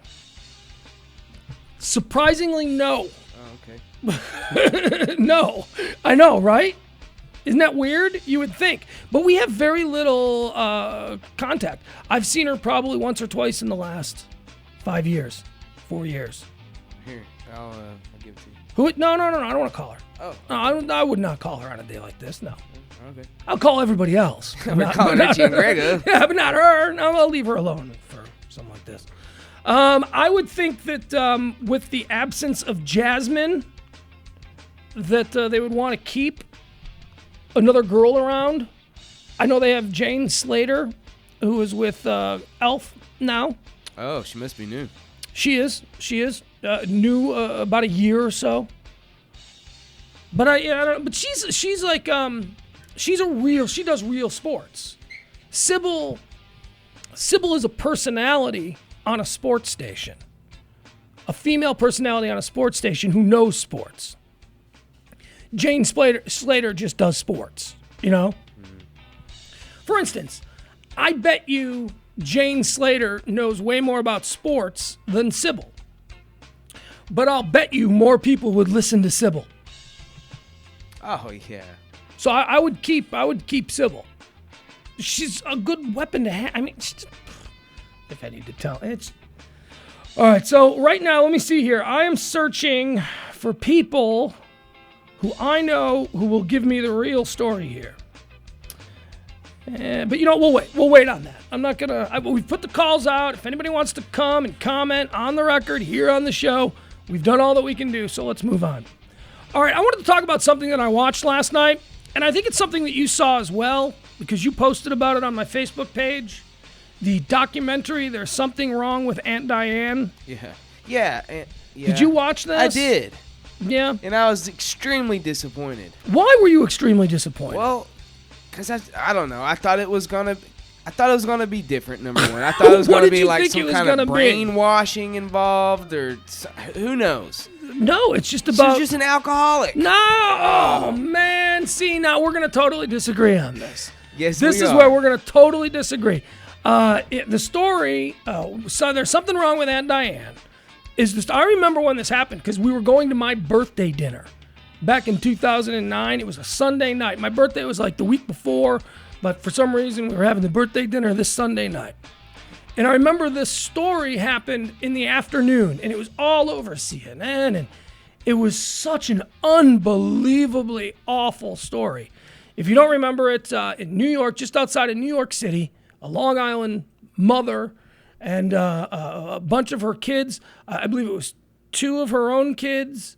Surprisingly, no.
Oh, okay.
No. I know, right? Isn't that weird? You would think. But we have very little contact. I've seen her probably once or twice in the last 5 years, 4 years.
Here, I'll give it to you.
Who? No, I don't want to call her.
Oh.
No, I would not call her on a day like this, no.
Okay.
I'll call everybody else.
We're calling Richie and Grego.
Yeah, but not her. No, I'll leave her alone for something like this. I would think that with the absence of Jasmine, that they would want to keep another girl around. I know they have Jane Slater, who is with Elf now.
Oh, she must be new.
She is new about a year or so. But I don't. But she's like she does real sports. Sybil is a personality on a sports station. A female personality on a sports station who knows sports. Jane Slater just does sports, you know? For instance, I bet you Jane Slater knows way more about sports than Sybil. But I'll bet you more people would listen to Sybil.
Oh, yeah.
So I would keep Sybil. She's a good weapon to have. I mean, if I need to tell, it's all right. So right now, let me see here. I am searching for people who I know who will give me the real story here. But we'll wait. We'll wait on that. I'm not gonna. We've put the calls out. If anybody wants to come and comment on the record here on the show, we've done all that we can do. So let's move on. All right, I wanted to talk about something that I watched last night, and I think it's something that you saw as well because you posted about it on my Facebook page. The documentary, There's Something Wrong with Aunt Diane.
Yeah.
Did you watch this?
I did.
Yeah.
And I was extremely disappointed.
Why were you extremely disappointed?
Well, because I don't know. I thought it was gonna be different. Number one, I thought it was
What
gonna
did
be
you
like
think it
some
was
kind
gonna
of
be?
brainwashing involved, or who knows.
No, it's just
She
about.
was just an alcoholic.
No, oh man. See, now we're gonna totally disagree on this.
Yes,
This
we
is
are.
where we're gonna totally disagree. The story. So there's something wrong with Aunt Diane. Is this? I remember when this happened because we were going to my birthday dinner back in 2009. It was a Sunday night. My birthday was like the week before, but for some reason we were having the birthday dinner this Sunday night. And I remember this story happened in the afternoon, and it was all over CNN, and it was such an unbelievably awful story. If you don't remember it, in New York, just outside of New York City, a Long Island mother and a bunch of her kids, I believe it was 2 of her own kids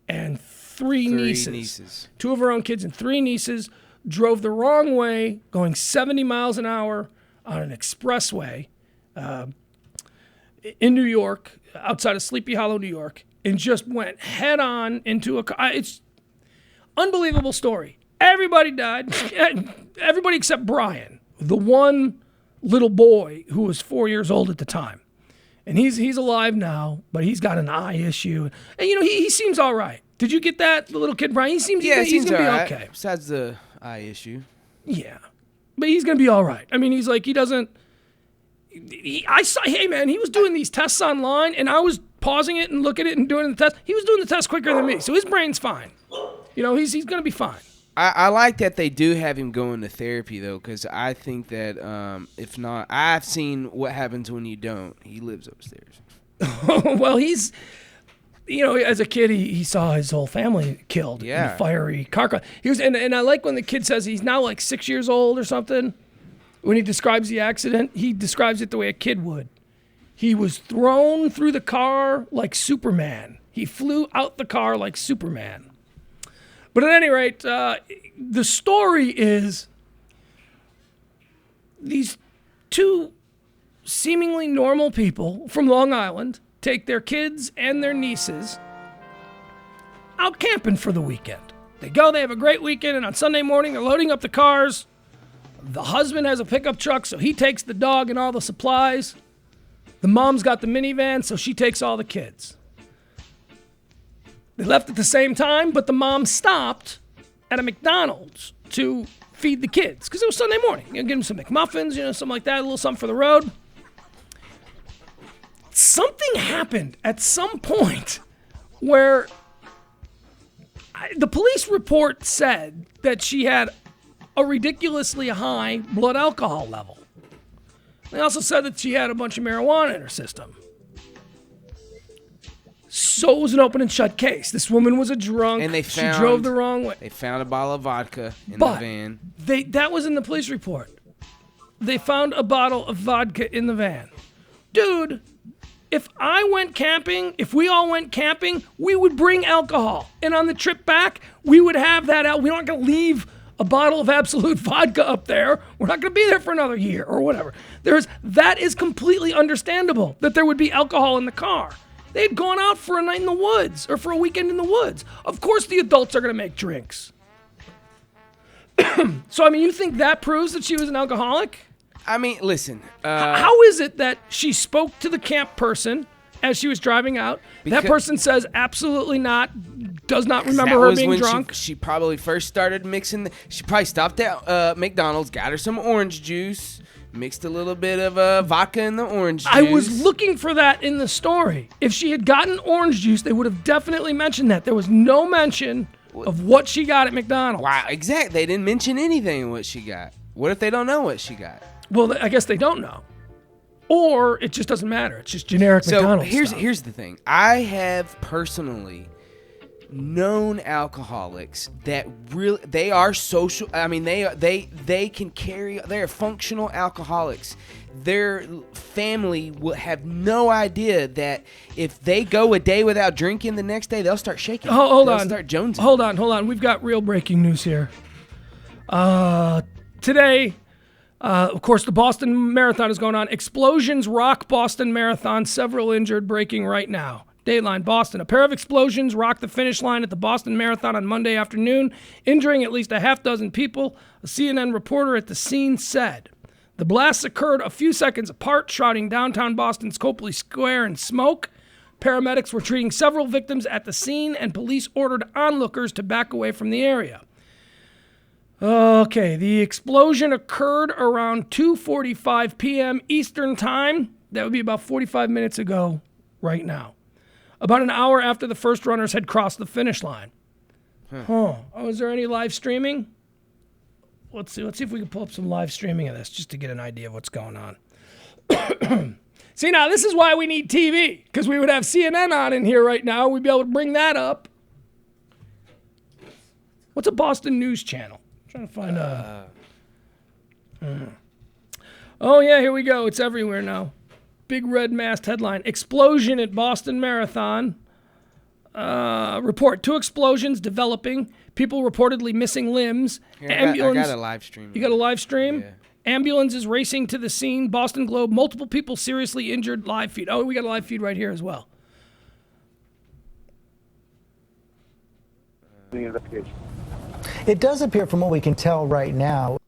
and 3 nieces. 2 of her own kids and 3 nieces drove the wrong way, going 70 miles an hour on an expressway in New York, outside of Sleepy Hollow, New York, and just went head on into a car. It's unbelievable story. Everybody died. Everybody except Brian, the one little boy who was 4 years old at the time. And he's alive now, but he's got an eye issue. And, he seems all right. Did you get that, the little kid, Brian? He seems he's going to be
alright,
okay.
Besides the eye issue.
Yeah. But he's going to be all right. I mean, he's like, he doesn't... hey, man, he was doing these tests online, and I was pausing it and looking at it and doing the test. He was doing the test quicker than me, so his brain's fine. He's going to be fine.
I like that they do have him going to therapy, though, because I think that if not, I've seen what happens when you don't. He lives upstairs.
Well, he's, as a kid, he saw his whole family killed in a fiery car crash. And I like when the kid says he's now like 6 years old or something. When he describes the accident, he describes it the way a kid would. He was thrown through the car like Superman. He flew out the car like Superman. But at any rate, the story is these 2 seemingly normal people from Long Island take their kids and their nieces out camping for the weekend. They have a great weekend, and on Sunday morning, they're loading up the cars. The husband has a pickup truck, so he takes the dog and all the supplies. The mom's got the minivan, so she takes all the kids. They left at the same time, but the mom stopped at a McDonald's to feed the kids because it was Sunday morning. Give them some McMuffins, something like that, a little something for the road. Something happened at some point where the police report said that she had a ridiculously high blood alcohol level. They also said that she had a bunch of marijuana in her system. So it was an open and shut case. This woman was a drunk.
And
she drove the wrong way.
They found a bottle of vodka in the van.
That was in the police report. They found a bottle of vodka in the van. Dude, if we all went camping, we would bring alcohol. And on the trip back, we would have that out. We're not going to leave a bottle of Absolute vodka up there. We're not going to be there for another year or whatever. That is completely understandable that there would be alcohol in the car. They had gone out for a night in the woods or for a weekend in the woods. Of course the adults are going to make drinks. So, you think that proves that she was an alcoholic?
Listen.
How is it that she spoke to the camp person as she was driving out? That person says absolutely not, does not remember her being drunk.
She probably first started mixing. She probably stopped at McDonald's, got her some orange juice, mixed a little bit of vodka in the orange juice.
I was looking for that in the story. If she had gotten orange juice, they would have definitely mentioned that. There was no mention of what she got at McDonald's.
Wow, exactly. They didn't mention anything what she got. What if they don't know what she got?
Well, I guess they don't know. Or it just doesn't matter. It's just generic McDonald's stuff.
Here's the thing. I have personally known alcoholics that really they are social. I mean, they can carry. They are functional alcoholics. Their family will have no idea that if they go a day without drinking, the next day they'll start shaking.
Hold
They'll
on.
start jonesing.
Hold on. We've got real breaking news here. Today, of course, the Boston Marathon is going on. Explosions rock Boston Marathon. Several injured. Breaking right now. Dateline, Boston. A pair of explosions rocked the finish line at the Boston Marathon on Monday afternoon, injuring at least a half dozen people, a CNN reporter at the scene said. The blasts occurred a few seconds apart, shrouding downtown Boston's Copley Square in smoke. Paramedics were treating several victims at the scene, and police ordered onlookers to back away from the area. Okay, the explosion occurred around 2:45 p.m. Eastern Time. That would be about 45 minutes ago right now. About an hour after the first runners had crossed the finish line. Oh, is there any live streaming? Let's see if we can pull up some live streaming of this just to get an idea of what's going on. See, now this is why we need TV, because we would have CNN on in here right now. We'd be able to bring that up. What's a Boston News channel? I'm trying to find a... Oh, yeah, here we go. It's everywhere now. Big red masked headline. Explosion at Boston Marathon. Report. 2 explosions developing. People reportedly missing limbs.
Here, I got a live stream.
You got a live stream?
Yeah.
Ambulance is racing to the scene. Boston Globe. Multiple people seriously injured. Live feed. Oh, we got a live feed right here as well.
It does appear, from what we can tell right now,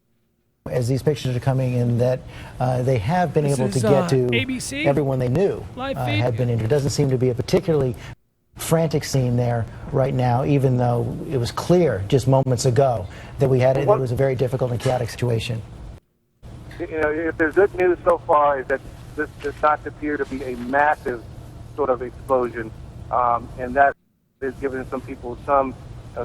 as these pictures are coming in, that they have been able to get to
ABC?
everyone they knew
Live feed?
had been injured. Doesn't seem to be a particularly frantic scene there right now, even though it was clear just moments ago that it was a very difficult and chaotic situation.
You know, if there's good news so far, is that this does not appear to be a massive sort of explosion, and that is giving some people some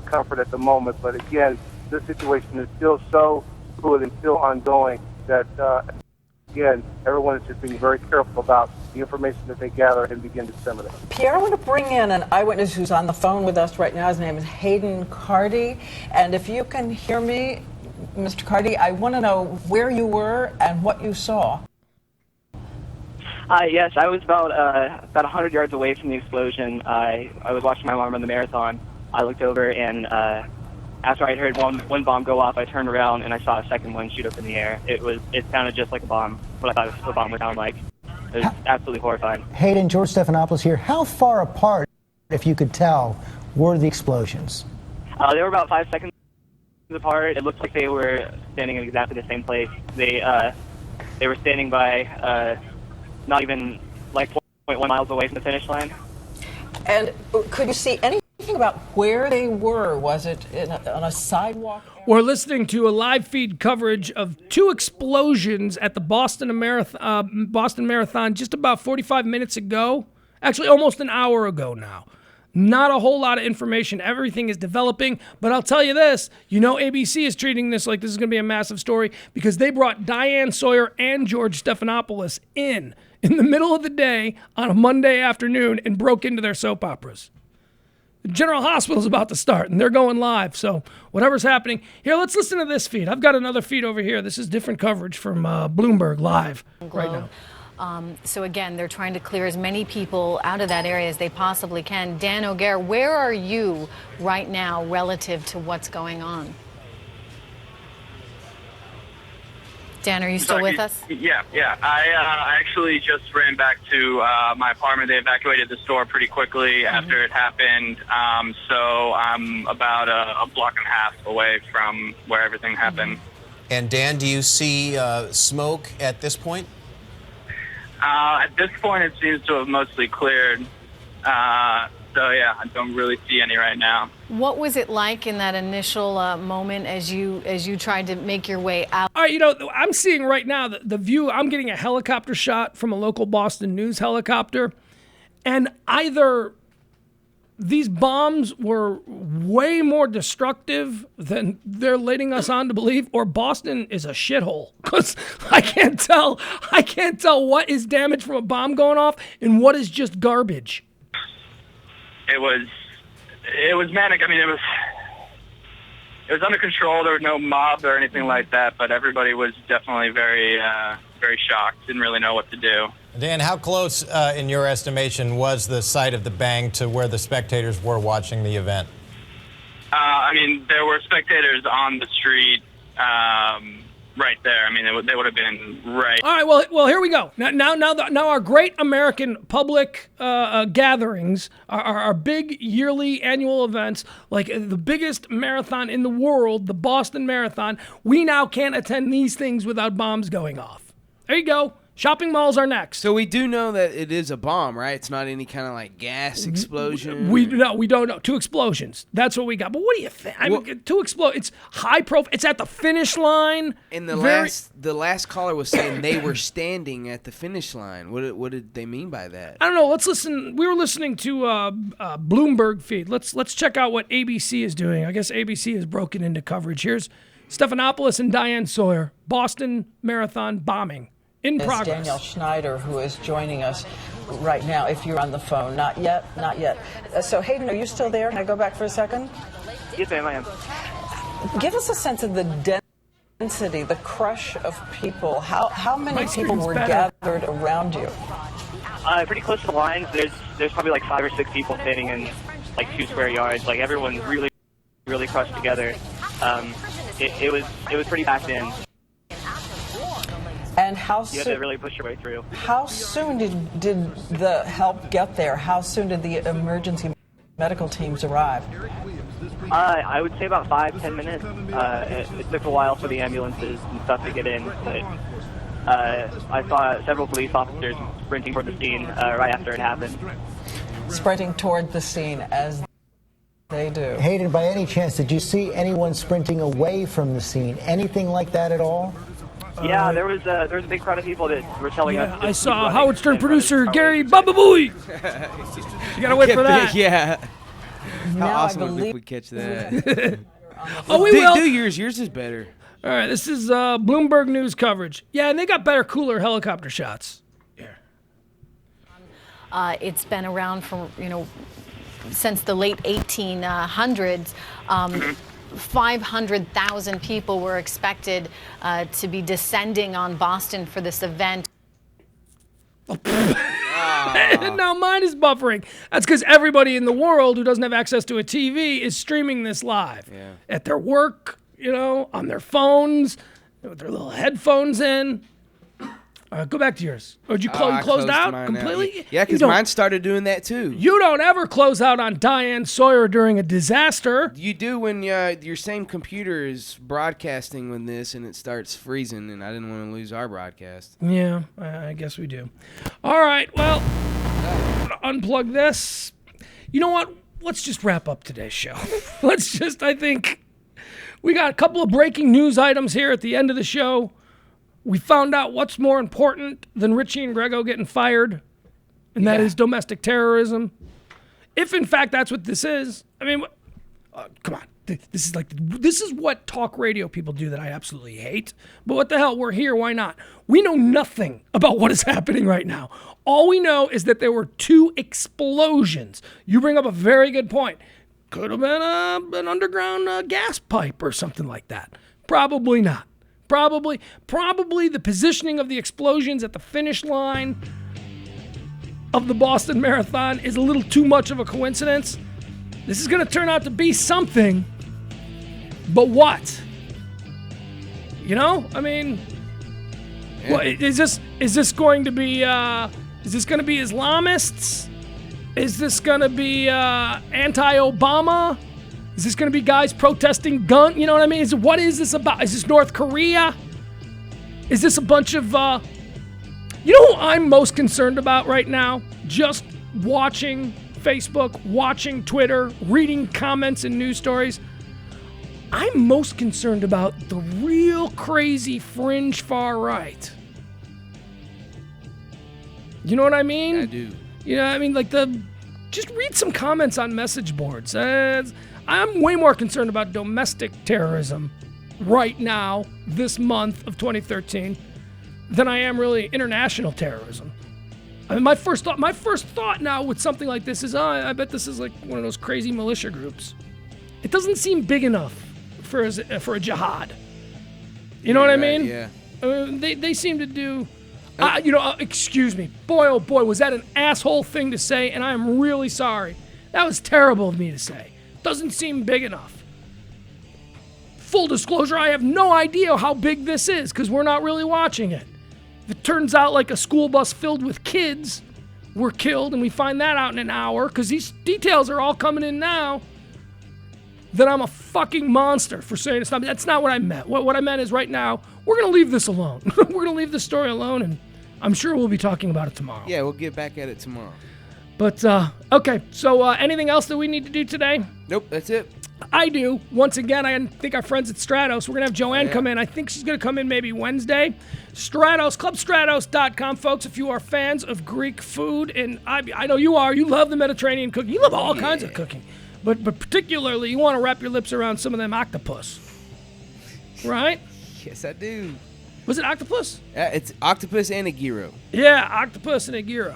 comfort at the moment. But again, this situation is still so fluid and still ongoing that, again, everyone is just being very careful about the information that they gather and begin to disseminate.
Pierre, I want to bring in an eyewitness who's on the phone with us right now. His name is Hayden Cardy. And if you can hear me, Mr. Cardy, I want to know where you were and what you saw.
Yes, I was about 100 yards away from the explosion. I was watching my mom run the marathon. I looked over, and after I heard one bomb go off, I turned around and I saw a second one shoot up in the air. It sounded just like a bomb, what I thought a bomb would sound like. It was absolutely horrifying.
Hayden, George Stephanopoulos here. How far apart, if you could tell, were the explosions?
They were about 5 seconds apart. It looked like they were standing in exactly the same place. They were standing by not even like 0.1 miles away from the finish line.
And could you see anything about where they were? Was it on a sidewalk?
We're listening to a live feed coverage of 2 explosions at the Boston Marathon just about 45 minutes ago. Actually, almost an hour ago now. Not a whole lot of information. Everything is developing. But I'll tell you this. You know ABC is treating this like this is going to be a massive story because they brought Diane Sawyer and George Stephanopoulos in the middle of the day on a Monday afternoon and broke into their soap operas. The General Hospital's about to start, and they're going live. So whatever's happening. Here, let's listen to this feed. I've got another feed over here. This is different coverage from Bloomberg Live right now.
So again, they're trying to clear as many people out of that area as they possibly can. Dan O'Gare, where are you right now relative to what's going on? Dan, are you still with us?
Yeah. I actually just ran back to my apartment. They evacuated the store pretty quickly after it happened. So I'm about a block and a half away from where everything happened.
And Dan, do you see smoke at this point?
At this point, it seems to have mostly cleared. So yeah, I don't really see any right now.
What was it like in that initial moment as you tried to make your way out?
All right, you know, I'm seeing right now the view. I'm getting a helicopter shot from a local Boston News helicopter, and either these bombs were way more destructive than they're leading us on to believe, or Boston is a shithole. Because I can't tell what is damage from a bomb going off and what is just garbage.
It was It was manic. I mean, it was under control. There was no mob or anything like that, but everybody was definitely very, very shocked. Didn't really know what to do.
Dan, how close, in your estimation, was the site of the bang to where the spectators were watching the event?
I mean, there were spectators on the street right there. I mean, they would have been right.
All right, well, here we go. Now our great American public gatherings, our big yearly annual events, like the biggest marathon in the world, the Boston Marathon, we now can't attend these things without bombs going off. There you go. Shopping malls are next.
So we do know that it is a bomb, right? It's not any kind of like gas explosion.
We don't know. 2 explosions. That's what we got. But what do you think? I mean, 2 explode. It's high profile. It's at the finish line.
And the last caller was saying they were standing at the finish line. What did they mean by that?
I don't know. Let's listen. We were listening to Bloomberg feed. Let's check out what ABC is doing. I guess ABC has broken into coverage. Here's Stephanopoulos and Diane Sawyer. Boston Marathon bombing. In progress.
Danielle Schneider, who is joining us right now, if you're on the phone. Not yet. So, Hayden, are you still there? Can I go back for a second?
Yes, ma'am, I am.
Give us a sense of the density, the crush of people. How many people were gathered around you?
Pretty close to the lines. There's probably like 5 or 6 people standing in like 2 square yards. Like everyone's really, really crushed together. It was pretty packed in.
And how
You had to really push your way through.
How soon did the help get there? How soon did the emergency medical teams arrive?
I would say about 5-10 minutes. It took a while for the ambulances and stuff to get in, but I saw several police officers sprinting toward the scene right after it happened.
Sprinting toward the scene as they do.
Hayden, by any chance, did you see anyone sprinting away from the scene? Anything like that at all?
Yeah, there was a big crowd of people that were telling us.
I saw Howard Stern producer Gary Baba Booey. You gotta wait for that.
Yeah. How
Now
awesome
I
would it be if
believe
we catch that?
Oh, we will.
Do yours. Yours is better.
All right, this is Bloomberg News coverage. Yeah, and they got better, cooler helicopter shots.
It's been around for, since the late 1800s. 500,000 people were expected to be descending on Boston for this event.
Now mine is buffering. That's because everybody in the world who doesn't have access to a TV is streaming this live.
Yeah.
At their work, on their phones, with their little headphones in. Go back to yours. Or did you close out completely?
Yeah, because mine started doing that too.
You don't ever close out on Diane Sawyer during a disaster.
You do when your same computer is broadcasting when this and it starts freezing, and I didn't want to lose our broadcast.
Yeah, I guess we do. All right, well, I'm gonna unplug this. You know what? Let's just wrap up today's show. I think we got a couple of breaking news items here at the end of the show. We found out what's more important than Richie and Grego getting fired, and that is domestic terrorism. If, in fact, that's what this is. I mean, come on. This is what talk radio people do that I absolutely hate. But what the hell? We're here. Why not? We know nothing about what is happening right now. All we know is that there were 2 explosions. You bring up a very good point. Could have been an underground gas pipe or something like that. Probably not. Probably the positioning of the explosions at the finish line of the Boston Marathon is a little too much of a coincidence. This is going to turn out to be something, but what? I mean, what, is this going to be Islamists? Is this going to be anti-Obama? Is this going to be guys protesting gun? You know what I mean? What is this about? Is this North Korea? Is this a bunch of... You know who I'm most concerned about right now? Just watching Facebook, watching Twitter, reading comments and news stories. I'm most concerned about the real crazy fringe far right. You know what I mean?
I do.
Just read some comments on message boards. I'm way more concerned about domestic terrorism right now, this month of 2013, than I am really international terrorism. I mean, my first thought now with something like this is, I bet this is like one of those crazy militia groups. It doesn't seem big enough for a jihad. You know what I mean?
Yeah.
They seem to do. Excuse me. Boy, oh boy, was that an asshole thing to say, and I am really sorry. That was terrible of me to say. Doesn't seem big enough. Full disclosure, I have no idea how big this is because we're not really watching it. If it turns out like a school bus filled with kids were killed and we find that out in an hour, because these details are all coming in now, then I'm a fucking monster for saying it's not. That's not what I meant. What I meant is right now, we're going to leave this alone. We're going to leave this story alone, and I'm sure we'll be talking about it tomorrow.
Yeah, we'll get back at it tomorrow.
But, okay, so anything else that we need to do today?
Nope, that's it.
I do. Once again, I think our friends at Stratos, we're going to have Joanne come in. I think she's going to come in maybe Wednesday. Stratos, clubstratos.com, folks, if you are fans of Greek food, and I know you are. You love the Mediterranean cooking. You love all kinds of cooking. But particularly, you want to wrap your lips around some of them octopus. Right?
Yes, I do.
Was it octopus?
It's octopus and a gyro.
Yeah, octopus and a gyro.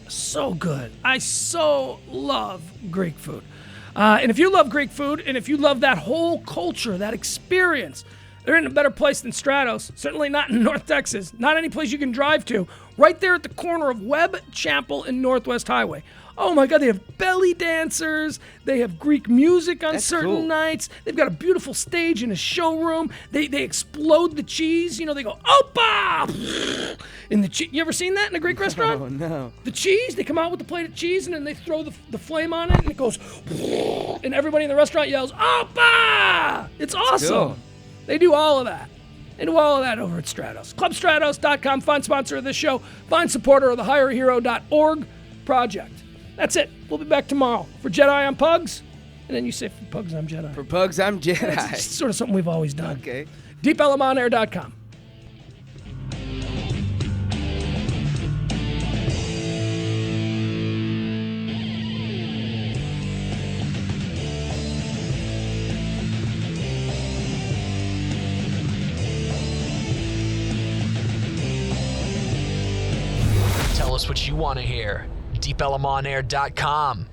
So good. I so love Greek food. And if you love Greek food, and if you love that whole culture, that experience, they're in a better place than Stratos. Certainly not in North Texas. Not any place you can drive to. Right there at the corner of Webb, Chapel, and Northwest Highway. Oh my God, they have belly dancers. They have Greek music on certain nights. They've got a beautiful stage and a showroom. They explode the cheese. You know, they go, Opa! In the cheese. You ever seen that in a Greek restaurant?
Oh, no.
The cheese, they come out with the plate of cheese and then they throw the flame on it and it goes, and everybody in the restaurant yells, Opa! It's awesome.
Cool.
They do all of that. They do all of that over at Stratos. Clubstratos.com, fine sponsor of this show, fine supporter of the HireAHero.org project. That's it. We'll be back tomorrow. For Jedi, I'm Pugs. And then you say for Pugs, I'm Jedi.
For Pugs, I'm Jedi.
It's sort of something we've always done.
Okay.
DeepElemonair.com.
Tell us what you want to hear. DeepElemonair.com.